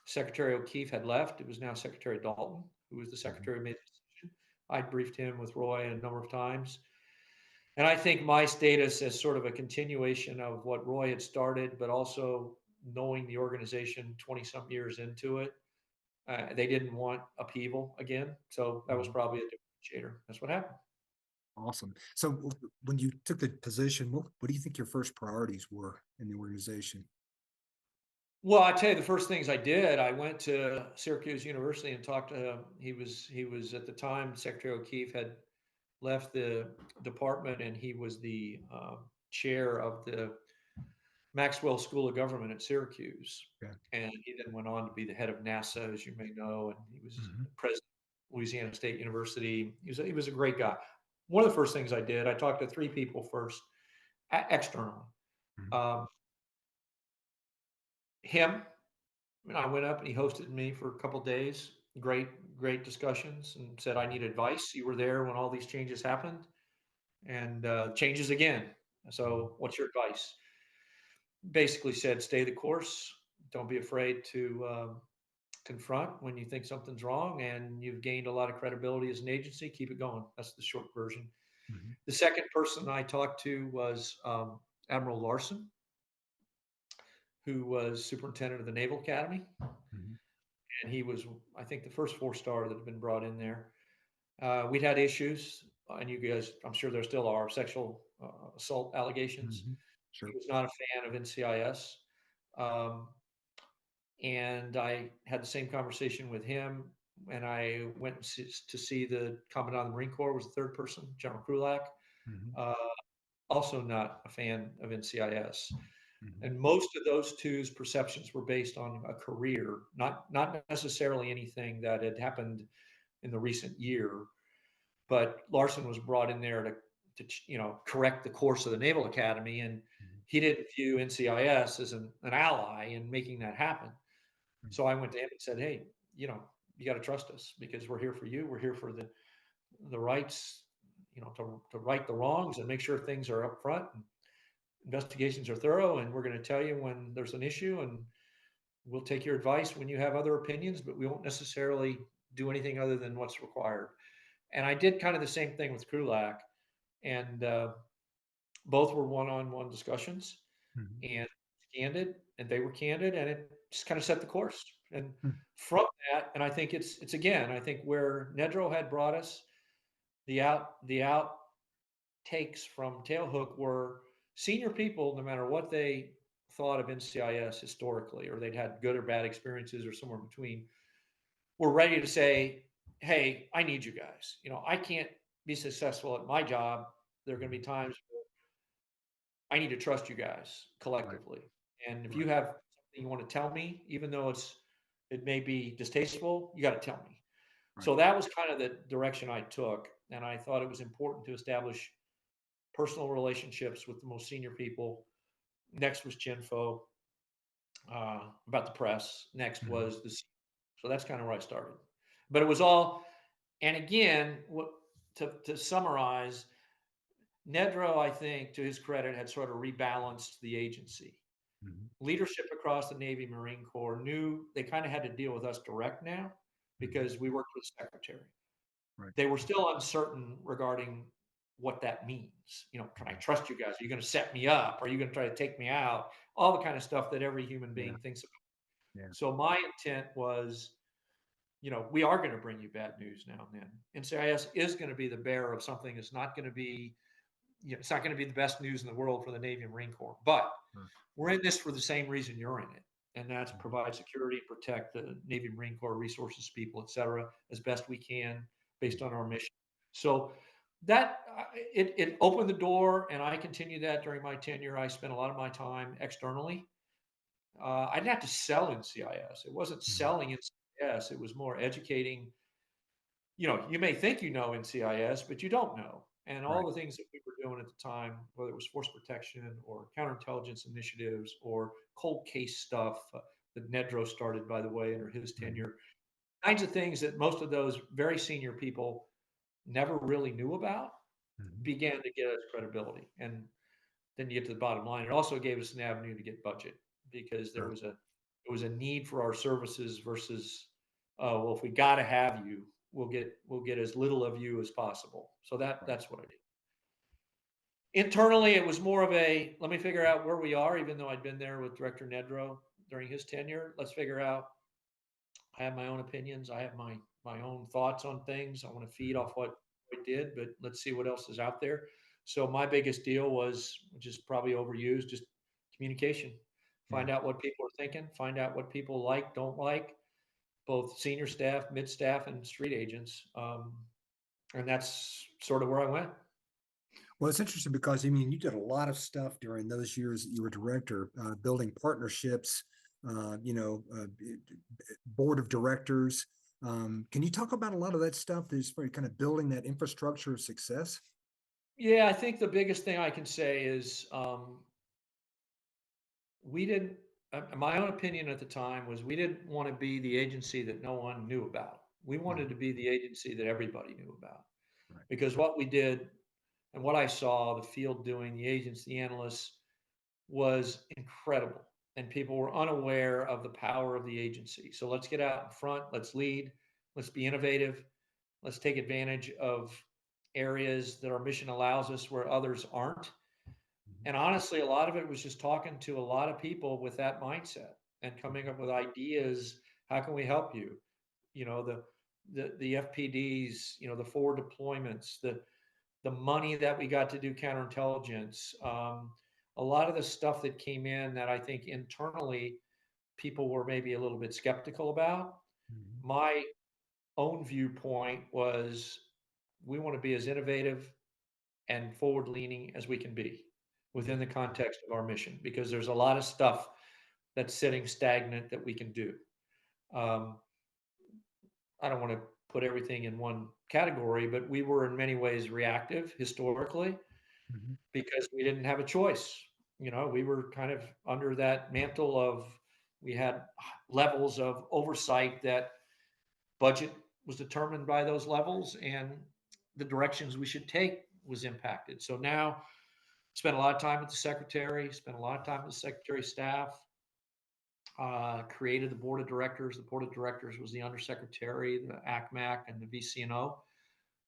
Speaker 2: Secretary O'Keefe had left. It was now Secretary Dalton, who was the secretary who made the decision. I briefed him with Roy a number of times. And I think my status as sort of a continuation of what Roy had started, but also knowing the organization 20 some years into it, they didn't want upheaval again. So that was probably a differentiator. That's what happened.
Speaker 3: Awesome. So when you took the position, what do you think your first priorities were in the organization?
Speaker 2: Well, I tell you, the first things I did, I went to Syracuse University and talked to him. He was at the time, Secretary O'Keefe had left the department, and he was the chair of the Maxwell School of Government at Syracuse.
Speaker 3: Okay.
Speaker 2: And he then went on to be the head of NASA, as you may know, and he was president of Louisiana State University. He was a great guy. One of the first things I did, I talked to 3 people first, externally. Him, and I went up and he hosted me for a couple of days. Great discussions, and said, I need advice. You were there when all these changes happened, and changes again. So what's your advice? Basically said, stay the course. Don't be afraid to confront when you think something's wrong, and you've gained a lot of credibility as an agency. Keep it going. That's the short version. The second person I talked to was Admiral Larson, who was superintendent of the Naval Academy. And he was, I think, the first 4-star that had been brought in there. We'd had issues, and you guys, I'm sure there still are, sexual assault allegations.
Speaker 3: Sure.
Speaker 2: He was not a fan of NCIS. And I had the same conversation with him, and I went to see the Commandant of the Marine Corps, was the third person, General Krulak, also not a fan of NCIS. And most of those two's perceptions were based on a career, not necessarily anything that had happened in the recent year. But Larson was brought in there to correct the course of the Naval Academy, and he didn't view NCIS as an ally in making that happen. So I went to him and said, hey, you got to trust us, because we're here for you. We're here for the rights, to right the wrongs and make sure things are up front. And investigations are thorough, and we're going to tell you when there's an issue, and we'll take your advice when you have other opinions, but we won't necessarily do anything other than what's required. And I did kind of the same thing with Krulak, and both were one-on-one discussions,
Speaker 3: Mhm.
Speaker 2: and candid, and they were candid, and it just kind of set the course. And
Speaker 3: Mhm.
Speaker 2: from that, and I think it's again, I think where Nedrow had brought us, the outtakes from Tailhook were senior people, no matter what they thought of NCIS historically, or they'd had good or bad experiences or somewhere in between, were ready to say, hey, I need you guys. I can't be successful at my job. There are going to be times I need to trust you guys
Speaker 3: Right,
Speaker 2: collectively. And if you
Speaker 3: right,
Speaker 2: have something you want to tell me, even though it may be distasteful, you got to tell me.
Speaker 3: right.
Speaker 2: So that was kind of the direction I took. And I thought it was important to establish personal relationships with the most senior people. Next was Chinfo, about the press. Next
Speaker 3: Mhm.
Speaker 2: was the so that's kind of where I started. But it was all, and again, what to summarize, Nedrow, I think, to his credit, had sort of rebalanced the agency.
Speaker 3: Mhm.
Speaker 2: Leadership across the Navy Marine Corps knew they kind of had to deal with us direct now
Speaker 3: Mhm.
Speaker 2: because we worked with the secretary.
Speaker 3: Right.
Speaker 2: They were still uncertain regarding what that means. Can I
Speaker 3: Mhm.
Speaker 2: trust you guys? Are you going to set me up? Are you going to try to take me out? All the kind of stuff that every human
Speaker 3: Yeah,
Speaker 2: being thinks about.
Speaker 3: yeah.
Speaker 2: So my intent was, we are going to bring you bad news now and then. NCIS is going to be the bearer of something that's not going to be, it's not going to be the best news in the world for the Navy and Marine Corps, but
Speaker 3: Sure.
Speaker 2: we're in this for the same reason you're in it. And that's
Speaker 3: Mhm.
Speaker 2: provide security, protect the Navy, Marine Corps resources, people, et cetera, as best we can based on our mission. So that it opened the door, and I continued that during my tenure. I spent a lot of my time externally. I didn't have to sell NCIS. It wasn't
Speaker 3: Mhm.
Speaker 2: selling NCIS. It was more educating. You may think you know NCIS, but you don't know. And all
Speaker 3: Right.
Speaker 2: the things that we were doing at the time, whether it was force protection or counterintelligence initiatives or cold case stuff that Nedrow started, by the way, under his
Speaker 3: Mhm.
Speaker 2: tenure, kinds of things that most of those very senior people never really knew about,
Speaker 3: Mhm.
Speaker 2: began to get us credibility. And then you get to the bottom line. It also gave us an avenue to get budget because
Speaker 3: Sure.
Speaker 2: there was a need for our services versus, well, if we got to have you, we'll get as little of you as possible. So
Speaker 3: Right.
Speaker 2: that's what I did. Internally, it was more of a let me figure out where we are, even though I'd been there with Director Nedrow during his tenure. Let's figure out. I have my own opinions. I have my own thoughts on things. I want to feed
Speaker 3: Mhm.
Speaker 2: off what we did, but let's see what else is out there. So my biggest deal was, which is probably overused, just communication.
Speaker 3: Yeah.
Speaker 2: Find out what people are thinking. Find out what people like, don't like, both senior staff, mid staff, and street agents. And that's sort of where I went.
Speaker 3: Well, it's interesting because I mean, you did a lot of stuff during those years that you were director, building partnerships, board of directors. Can you talk about a lot of that stuff that's for kind of building that infrastructure of success?
Speaker 2: Yeah, I think the biggest thing I can say is we didn't my own opinion at the time was we didn't want to be the agency that no one knew about. We wanted
Speaker 3: Mhm.
Speaker 2: to be the agency that everybody knew about,
Speaker 3: Right.
Speaker 2: because what we did and what I saw the field doing, the agents, the analysts, was incredible, and people were unaware of the power of the agency. So let's get out in front, let's lead, let's be innovative, let's take advantage of areas that our mission allows us where others aren't.
Speaker 3: Mhm.
Speaker 2: And honestly, a lot of it was just talking to a lot of people with that mindset and coming
Speaker 3: Mhm.
Speaker 2: up with ideas. How can we help you? The FPDs, the forward deployments, the money that we got to do counterintelligence, a lot of the stuff that came in that I think internally people were maybe a little bit skeptical about.
Speaker 3: Mhm.
Speaker 2: My own viewpoint was we want to be as innovative and forward leaning as we can be within
Speaker 3: Mhm.
Speaker 2: the context of our mission, because there's a lot of stuff that's sitting stagnant that we can do. Um, I don't want to put everything in one category, but we were in many ways reactive historically
Speaker 3: Mhm.
Speaker 2: because we didn't have a choice. We were kind of under that mantle of we had levels of oversight that budget was determined by those levels, and the directions we should take was impacted. So now spent a lot of time with the secretary, spent a lot of time with the secretary staff, created the board of directors. The board of directors was the undersecretary, the ACMAC, and the VCNO.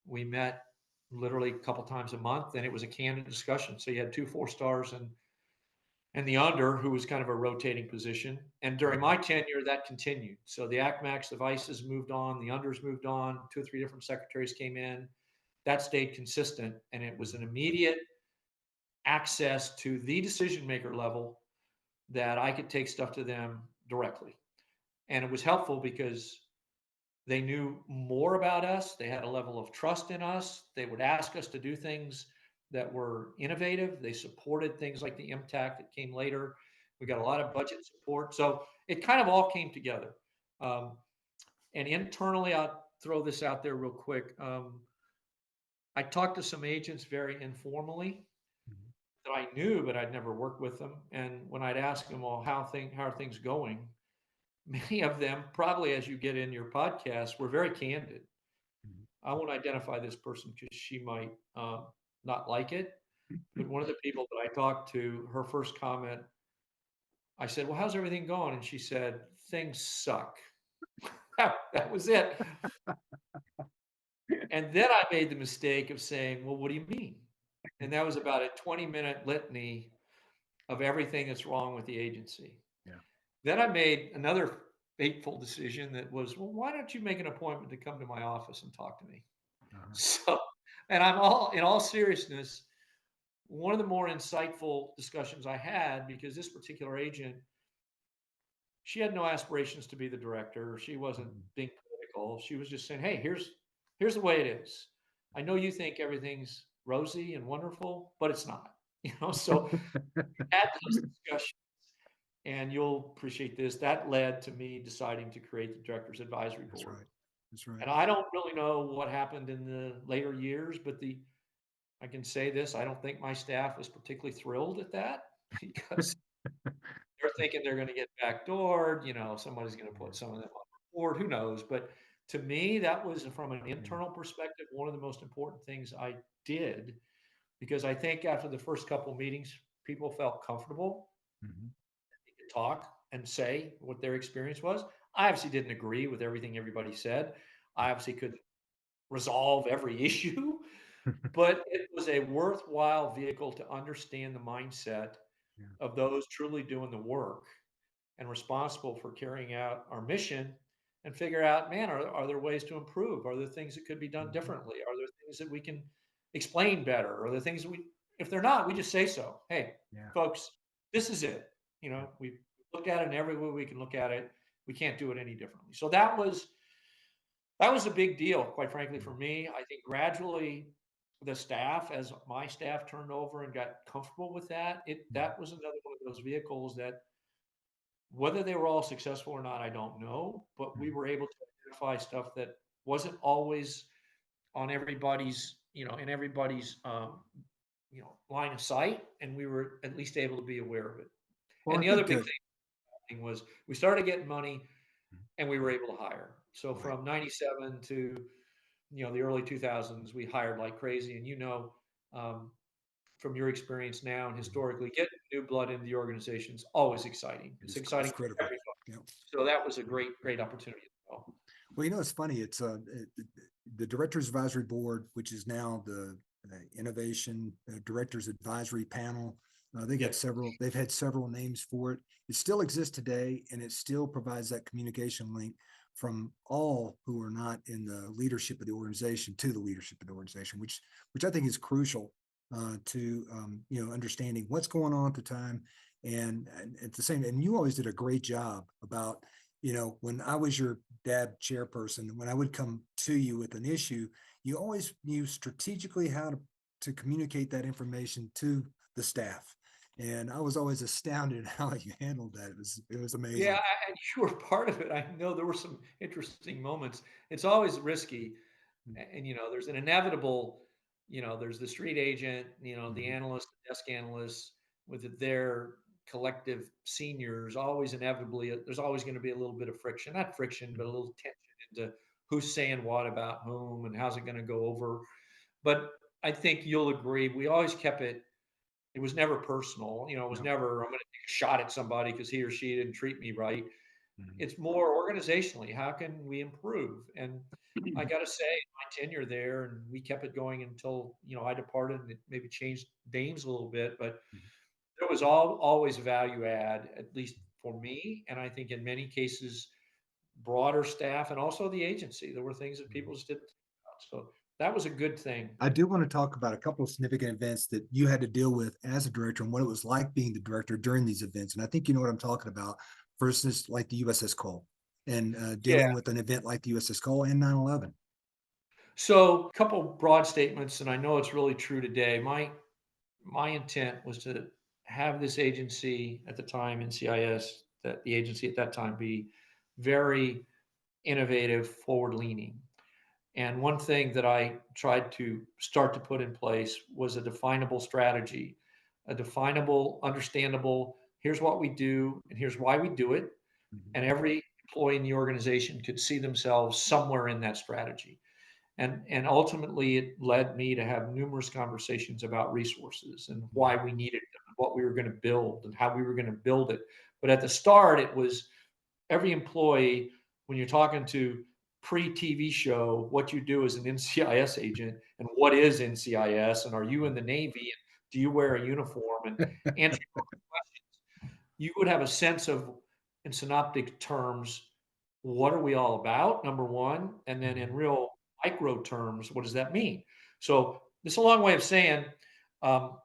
Speaker 2: We met literally a couple times a month, and it was a candid discussion. So you had 2 4-stars and the under, who was kind of a rotating position. And during my tenure, that continued. So the ACMACs, the vices moved on, the unders moved on, 2 or 3 different secretaries came in. That stayed consistent, and it was an immediate access to the decision maker level that I could take stuff to them directly. And it was helpful because they knew more about us. They had a level of trust in us. They would ask us to do things that were innovative. They supported things like the MTAC that came later. We got a lot of budget support. So it kind of all came together. And internally, I'll throw this out there real quick. I talked to some agents very informally that I knew, but I'd never worked with them. And when I'd ask them, well, how are things going? Many of them, probably as you get in your podcast, were very candid. I won't identify this person because she might not like it. But one of the people that I talked to, her first comment, I said, well, how's everything going? And she said, things suck. That was it. And then I made the mistake of saying, well, what do you mean? And that was about a 20-minute litany of everything that's wrong with the agency.
Speaker 3: Yeah.
Speaker 2: Then I made another fateful decision that was, well, why don't you make an appointment to come to my office and talk to me? So, and in all seriousness, one of the more insightful discussions I had, because this particular agent, she had no aspirations to be the director. She wasn't being political. She was just saying, hey, here's the way it is. I know you think everything's rosy and wonderful, but it's not. So had those discussions, and you'll appreciate this. That led to me deciding to create the Directors Advisory Board.
Speaker 3: That's right. That's right.
Speaker 2: And I don't really know what happened in the later years, but I can say this, I don't think my staff was particularly thrilled at that because they're thinking they're going to get backdoored, somebody's going to put some of them on the board, who knows. But to me, that was, from an internal perspective, one of the most important things I did, because I think after the first couple of meetings, people felt comfortable. They could talk and say what their experience was. I obviously didn't agree with everything everybody said. I obviously couldn't resolve every issue, but it was a worthwhile vehicle to understand the mindset of those truly doing the work and responsible for carrying out our mission, and figure out, man, are there ways to improve? Are there things that could be done differently? Are there things that we can explain better? Are there things that if they're not, we just say so. Hey, folks, this is it. We've looked at it in every way we can look at it. We can't do it any differently. So that was a big deal, quite frankly, for me. I think gradually the staff, as my staff turned over and got comfortable with that, that was another one of those vehicles that, whether they were all successful or not, I don't know, but we were able to identify stuff that wasn't always on everybody's, in everybody's, line of sight, and we were at least able to be aware of it.
Speaker 3: Well,
Speaker 2: and the other big thing was we started getting money, and we were able to hire. So from 97 to the early 2000s, we hired like crazy. And from your experience now and historically, getting new blood into the organization is always exciting. It's exciting for everybody. So that was a great opportunity as well.
Speaker 3: Well, it's funny. It's the Directors Advisory Board, which is now the Innovation Directors Advisory Panel. They've had several names for it. It still exists today, and it still provides that communication link from all who are not in the leadership of the organization to the leadership of the organization, which I think is crucial to understanding what's going on at the time. And at the same, and you always did a great job about, when I was your DAB chairperson, when I would come to you with an issue, you always knew strategically how to communicate that information to the staff. And I was always astounded how you handled that. It was amazing.
Speaker 2: Yeah, and you were part of it. I know there were some interesting moments. It's always risky. And, there's an inevitable, there's the street agent, the analyst, the desk analyst with their collective seniors, always inevitably, there's always going to be a little bit of friction, not friction, but a little tension into who's saying what about whom and how's it going to go over. But I think you'll agree, we always kept it It was never personal. It was
Speaker 3: No.
Speaker 2: never, I'm going to take a shot at somebody because he or she didn't treat me right.
Speaker 3: Mhm.
Speaker 2: It's more organizationally, how can we improve? And I got to say, my tenure there, and we kept it going until, I departed, and it maybe changed names a little bit, but
Speaker 3: Mhm.
Speaker 2: there was always value add, at least for me. And I think in many cases, broader staff and also the agency, there were things that people
Speaker 3: Mhm.
Speaker 2: just didn't think about. So that was a good thing.
Speaker 3: I do want to talk about a couple of significant events that you had to deal with as a director and what it was like being the director during these events. And I think you know what I'm talking about. For instance, like the USS Cole and
Speaker 2: Yeah.
Speaker 3: dealing with an event like the USS Cole and 9/11.
Speaker 2: So a couple broad statements, and I know it's really true today. My intent was to have this agency at the time, NCIS, that the agency at that time be very innovative, forward leaning. And one thing that I tried to start to put in place was a definable strategy, a definable, understandable, here's what we do and here's why we do it.
Speaker 3: Mhm.
Speaker 2: And every employee in the organization could see themselves somewhere in that strategy. And ultimately, it led me to have numerous conversations about resources and why we needed them, what we were going to build, and how we were going to build it. But at the start, it was every employee, when you're talking to pre-TV show, what you do as an NCIS agent, and what is NCIS, and are you in the Navy, and do you wear a uniform, and answer questions, you would have a sense of, in synoptic terms, what are we all about, number one, and then in real micro terms, what does that mean? So this is a long way of saying, um,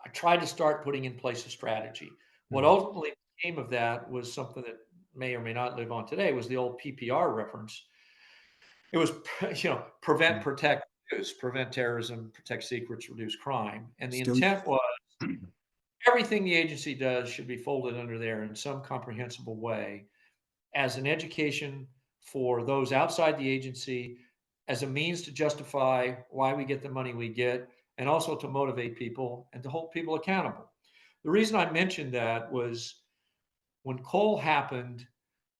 Speaker 2: I tried to start putting in place a strategy. What
Speaker 3: Mhm.
Speaker 2: ultimately came of that was something that may or may not live on today, was the old PPR reference. It was, prevent,
Speaker 3: Mhm.
Speaker 2: protect, reduce, prevent terrorism, protect secrets, reduce crime. And the
Speaker 3: Still,
Speaker 2: intent was everything the agency does should be folded under there in some comprehensible way as an education for those outside the agency, as a means to justify why we get the money we get, and also to motivate people and to hold people accountable. The reason I mentioned that was when Cole happened,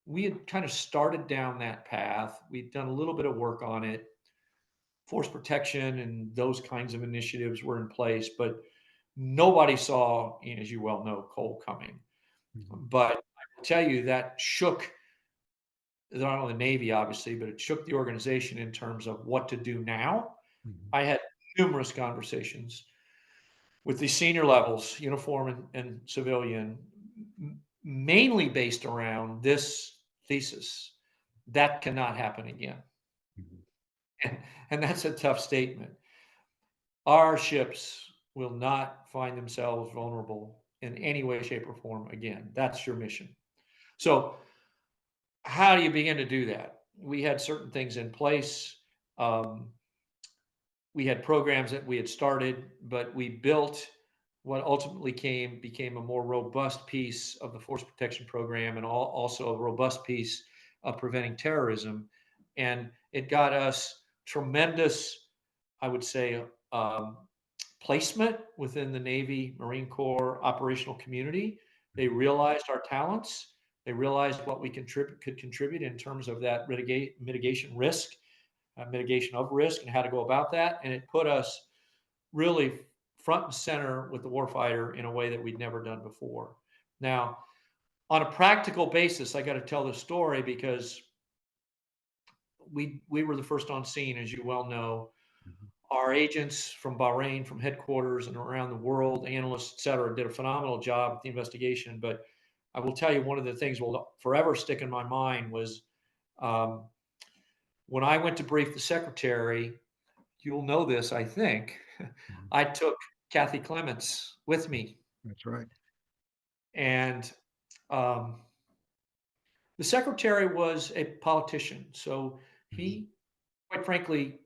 Speaker 2: we had kind of started down that path. We'd done a little bit of work on it. Force protection and those kinds of initiatives were in place, but nobody saw, as you well know, Cole coming.
Speaker 3: Mhm.
Speaker 2: But I will tell you that shook not only the Navy, obviously, but it shook the organization in terms of what to do now.
Speaker 3: Mhm.
Speaker 2: I had numerous conversations with the senior levels, uniform and civilian, mainly based around this thesis that cannot happen again.
Speaker 3: Mhm.
Speaker 2: And that's a tough statement. Our ships will not find themselves vulnerable in any way, shape, or form again. That's your mission. So, how do you begin to do that? We had certain things in place. Um, we had programs that we had started, but we built what ultimately became a more robust piece of the force protection program, and also a robust piece of preventing terrorism. And it got us tremendous, I would say, placement within the Navy, Marine Corps operational community. They realized our talents. They realized what we could contribute in terms of that mitigation risk, mitigation of risk, and how to go about that. And it put us really front and center with the warfighter in a way that we'd never done before. Now, on a practical basis, I got to tell this story because we were the first on scene, as you well know.
Speaker 3: Mhm.
Speaker 2: Our agents from Bahrain, from headquarters and around the world, analysts, et cetera, did a phenomenal job with the investigation. But I will tell you, one of the things will forever stick in my mind was um, when I went to brief the secretary. You'll know this, I think.
Speaker 3: Mhm.
Speaker 2: I took Kathy Clements with me,
Speaker 3: That's right.
Speaker 2: and um, the secretary was a politician. So
Speaker 3: Mhm.
Speaker 2: he, quite frankly,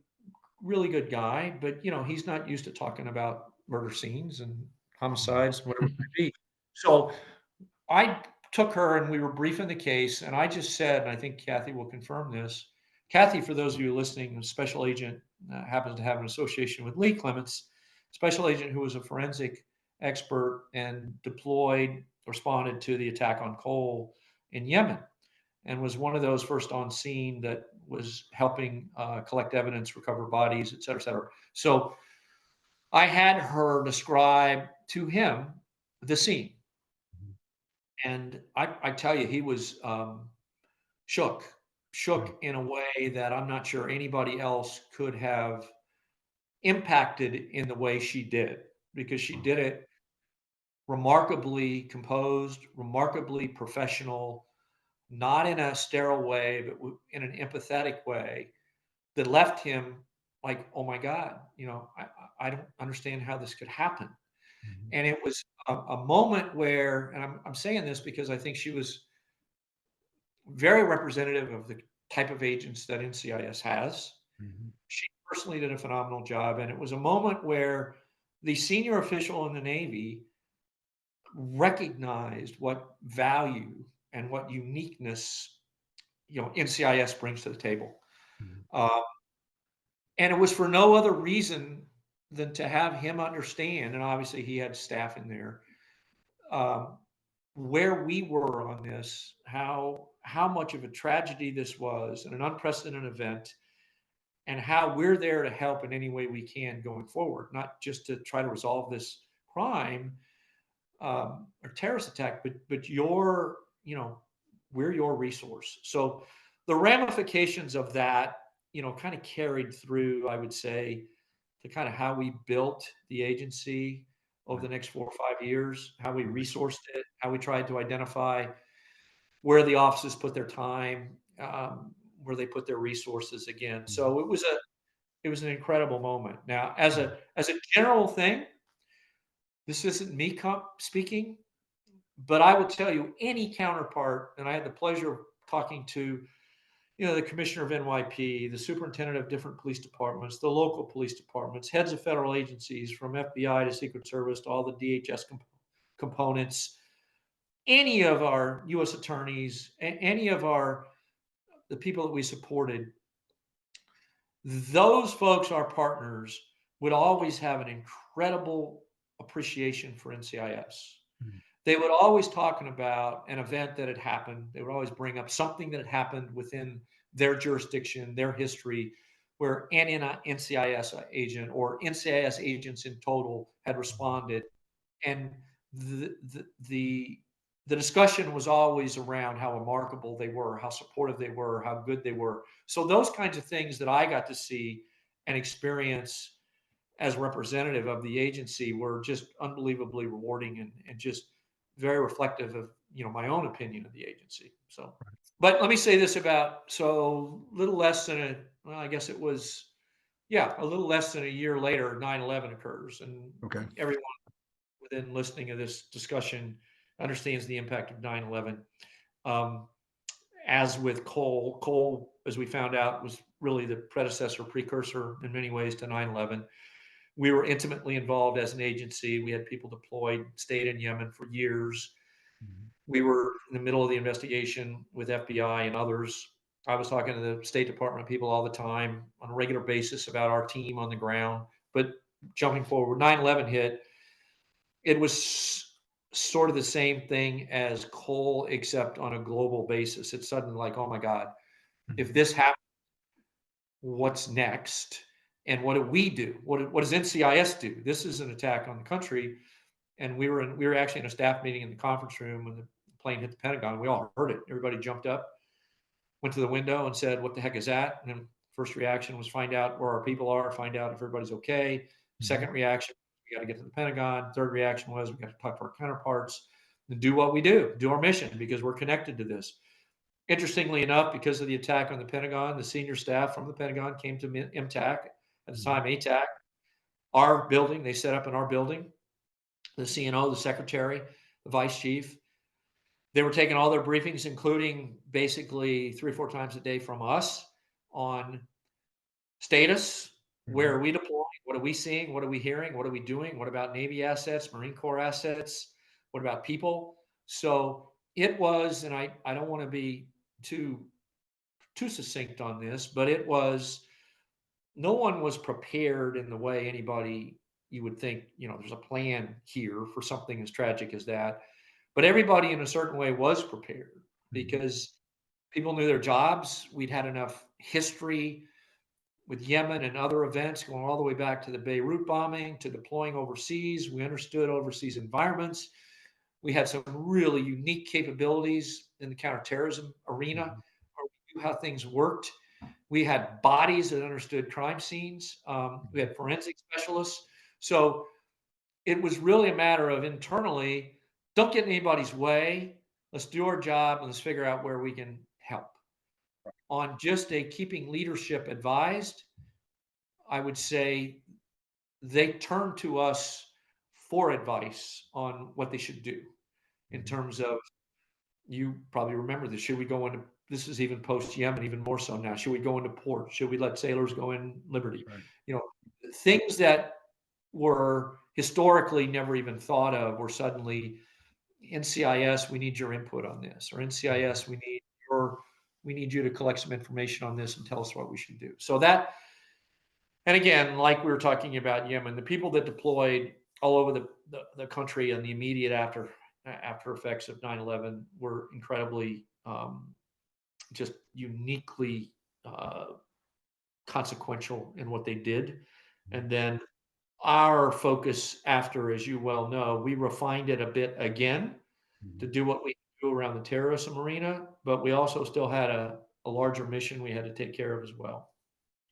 Speaker 2: really good guy, but he's not used to talking about murder scenes and homicides, whatever it
Speaker 3: Mhm.
Speaker 2: might be. So I took her and we were briefing the case, and I just said, and I think Kathy will confirm this. Kathy, for those of you listening, a special agent, happens to have an association with Lee Clements, special agent who was a forensic expert and responded to the attack on Cole in Yemen, and was one of those first on scene that was helping collect evidence, recover bodies, et cetera, et cetera. So I had her describe to him the scene. And I tell you, he was shook,
Speaker 3: Mm-hmm.
Speaker 2: shook in a way that I'm not sure anybody else could have impacted in the way she did, because she did it remarkably composed, remarkably professional, not in a sterile way, but in an empathetic way that left him like, oh my God, I don't understand how this could happen.
Speaker 3: Mm-hmm.
Speaker 2: And it was a moment where, and I'm saying this because I think she was very representative of the type of agents that NCIS has.
Speaker 3: Mm-hmm.
Speaker 2: She personally did a phenomenal job. And it was a moment where the senior official in the Navy recognized what value and what uniqueness, NCIS brings to the table.
Speaker 3: Mm-hmm.
Speaker 2: Uh, and it was for no other reason than to have him understand, and obviously he had staff in there, um, where we were on this, how much of a tragedy this was, and an unprecedented event, and how we're there to help in any way we can going forward, not just to try to resolve this crime or terrorist attack, but we're your resource. So the ramifications of that, kind of carried through, I would say, to kind of how we built the agency over the
Speaker 3: Right.
Speaker 2: next 4 or 5 years, how we
Speaker 3: Right.
Speaker 2: resourced it, how we tried to identify where the offices put their time, where they put their resources again.
Speaker 3: Mm-hmm.
Speaker 2: So it was an incredible moment. Now, as a general thing, this isn't me speaking, but I will tell you, any counterpart, and I had the pleasure of talking to, the commissioner of NYP, the superintendent of different police departments, the local police departments, heads of federal agencies, from FBI to Secret Service to all the DHS components, any of our U.S. attorneys, any of the people that we supported, those folks, our partners, would always have an incredible appreciation for NCIS.
Speaker 3: Mm-hmm.
Speaker 2: They would always talking about an event that had happened. They would always bring up something that had happened within their jurisdiction, their history, where an NCIS agent or NCIS agents in total had responded. And the discussion was always around how remarkable they were, how supportive they were, how good they were. So those kinds of things that I got to see and experience as representative of the agency were just unbelievably rewarding, and just very reflective of my own opinion of the agency. So, but let me say this about, so little less than I guess it was, a little less than a year later, 9/11 occurs, and
Speaker 3: Okay.
Speaker 2: everyone within listening to this discussion understands the impact of 9/11. Um, as with Cole, as we found out, was really the predecessor, precursor in many ways to 9/11. We were intimately involved as an agency. We had people deployed, stayed in Yemen for years.
Speaker 3: Mm-hmm.
Speaker 2: We were in the middle of the investigation with FBI and others. I was talking to the State Department people all the time on a regular basis about our team on the ground. But jumping forward, 9/11 hit. It was sort of the same thing as Cole, except on a global basis. It's suddenly like, oh my God, if this happens, what's next? And what do we do? What does NCIS do? This is an attack on the country. And we were actually in a staff meeting in the conference room when the plane hit the Pentagon. We all heard it. Everybody jumped up, went to the window and said, what the heck is that? And then first reaction was find out where our people are, find out if everybody's okay.
Speaker 3: Mm-hmm.
Speaker 2: Second reaction, we got to get to the Pentagon. Third reaction was we got to talk to our counterparts and do what we do our mission, because we're connected to this. Interestingly enough, because of the attack on the Pentagon, the senior staff from the Pentagon came to MTAC, at the time ATAC, our building. They set up in our building. The CNO, the secretary, the vice chief. They were taking all their briefings, including basically 3 or 4 times a day from us, on status. Where are we deploying? What are we seeing? What are we hearing? What are we doing? What about Navy assets, Marine Corps assets? What about people? So it was, and I don't want to be too succinct on this, but it was, no one was prepared in the way anybody you would think, there's a plan here for something as tragic as that. But everybody in a certain way was prepared, because people knew their jobs. We'd had enough history with Yemen and other events, going all the way back to the Beirut bombing, to deploying overseas. We understood overseas environments. We had some really unique capabilities in the counterterrorism arena,
Speaker 3: Mhm.
Speaker 2: where we knew how things worked. We had bodies that understood crime scenes. We had forensic specialists. So it was really a matter of internally, don't get in anybody's way. Let's do our job and let's figure out where we can help. On just a keeping leadership advised, I would say they turn to us for advice on what they should do in
Speaker 3: Mhm.
Speaker 2: terms of, you probably remember this. Should we go into, this is even post Yemen, even more so now. Should we go into port? Should we let sailors go in liberty?
Speaker 3: Right.
Speaker 2: You know, things that were historically never even thought of were suddenly, NCIS, we need your input on this, or NCIS, we need you to collect some information on this and tell us what we should do. So that, and again, like we were talking about Yemen, the people that deployed all over the country and the immediate after effects of 9/11 were incredibly, just uniquely consequential in what they did. And then our focus after, as you well know, we refined it a bit again to
Speaker 3: Mhm.
Speaker 2: do what we do around the terrorism arena, but we also still had a larger mission we had to take care of as well.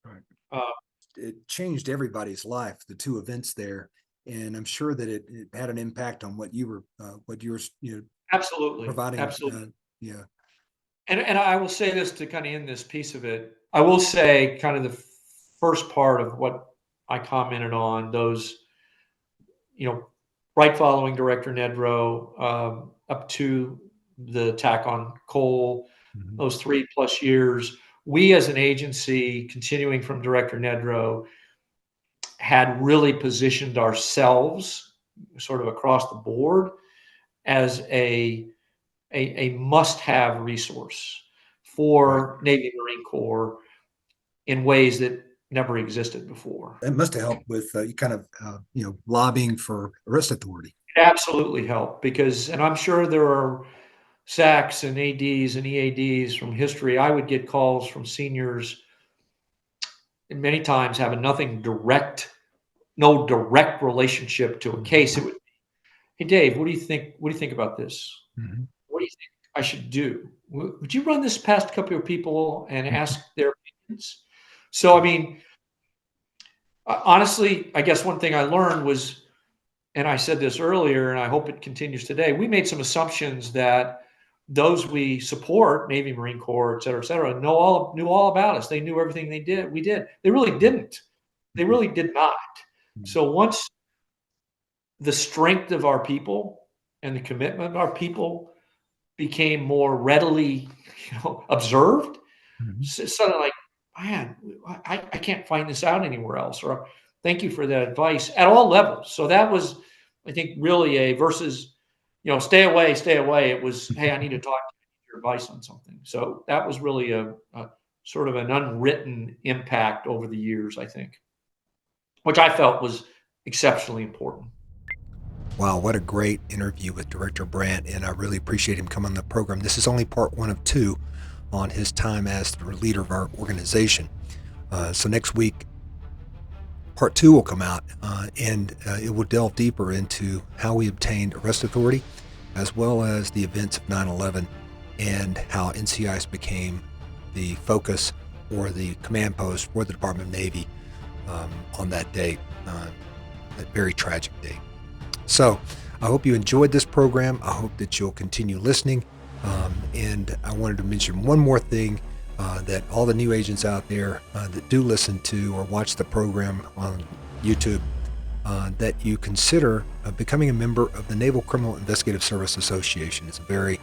Speaker 3: Right.
Speaker 2: Uh,
Speaker 3: It changed everybody's life, the two events there. And I'm sure that it had an impact on what you were,
Speaker 2: Absolutely,
Speaker 3: providing.
Speaker 2: absolutely.
Speaker 3: Yeah.
Speaker 2: And I will say this to kind of end this piece of it. I will say kind of the first part of what I commented on, those, you know, right following Director Nedrow, up to the attack on Cole,
Speaker 3: Mhm.
Speaker 2: those 3+ years, we as an agency, continuing from Director Nedrow, had really positioned ourselves sort of across the board as a must-have resource
Speaker 3: Right.
Speaker 2: for Navy Marine Corps in ways that never existed before.
Speaker 3: That must have helped with you kind of lobbying for arrest authority.
Speaker 2: It absolutely helped because, and I'm sure there are SACs and ADs and EADs from history. I would get calls from seniors, and many times having no direct relationship to a case. It would, hey Dave, what do you think? What do you think about this?
Speaker 3: Mhm.
Speaker 2: What do you think I should do? Would you run this past a couple of people and ask their opinions? So, I mean, honestly, I guess one thing I learned was, and I said this earlier, and I hope it continues today, we made some assumptions that those we support, Navy, Marine Corps, et cetera, knew all about us. They knew everything we did. They really didn't. They really did not. So once the strength of our people and the commitment of our people became more readily, observed,
Speaker 3: Mhm.
Speaker 2: suddenly like, man, I can't find this out anywhere else. Or thank you for that advice at all levels. So that was, I think, really a versus, stay away, stay away. It was, hey, I need to talk to you, I need your advice on something. So that was really a sort of an unwritten impact over the years, I think, which I felt was exceptionally important.
Speaker 1: Wow, what a great interview with Director Brant, and I really appreciate him coming on the program. This is only part one of two on his time as the leader of our organization. So next week, part two will come out, and it will delve deeper into how we obtained arrest authority, as well as the events of 9/11 and how NCIS became the focus or the command post for the Department of Navy on that day, that very tragic day. So I hope you enjoyed this program. I hope that you'll continue listening. And I wanted to mention one more thing, that all the new agents out there that do listen to or watch the program on YouTube, that you consider becoming a member of the Naval Criminal Investigative Service Association. It's a very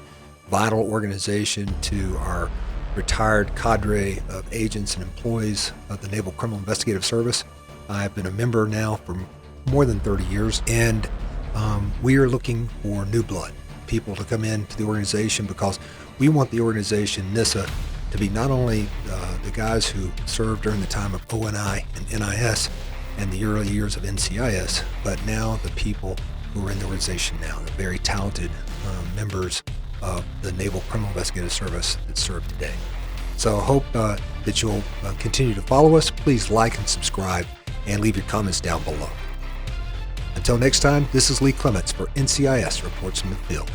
Speaker 1: vital organization to our retired cadre of agents and employees of the Naval Criminal Investigative Service. I've been a member now for more than 30 years, and we are looking for new blood, people to come into the organization, because we want the organization, NISA, to be not only the guys who served during the time of ONI and NIS and the early years of NCIS, but now the people who are in the organization now, the very talented members of the Naval Criminal Investigative Service that serve today. So I hope that you'll continue to follow us. Please like and subscribe and leave your comments down below. Until next time, this is Lee Clements for NCIS Reports from the Field.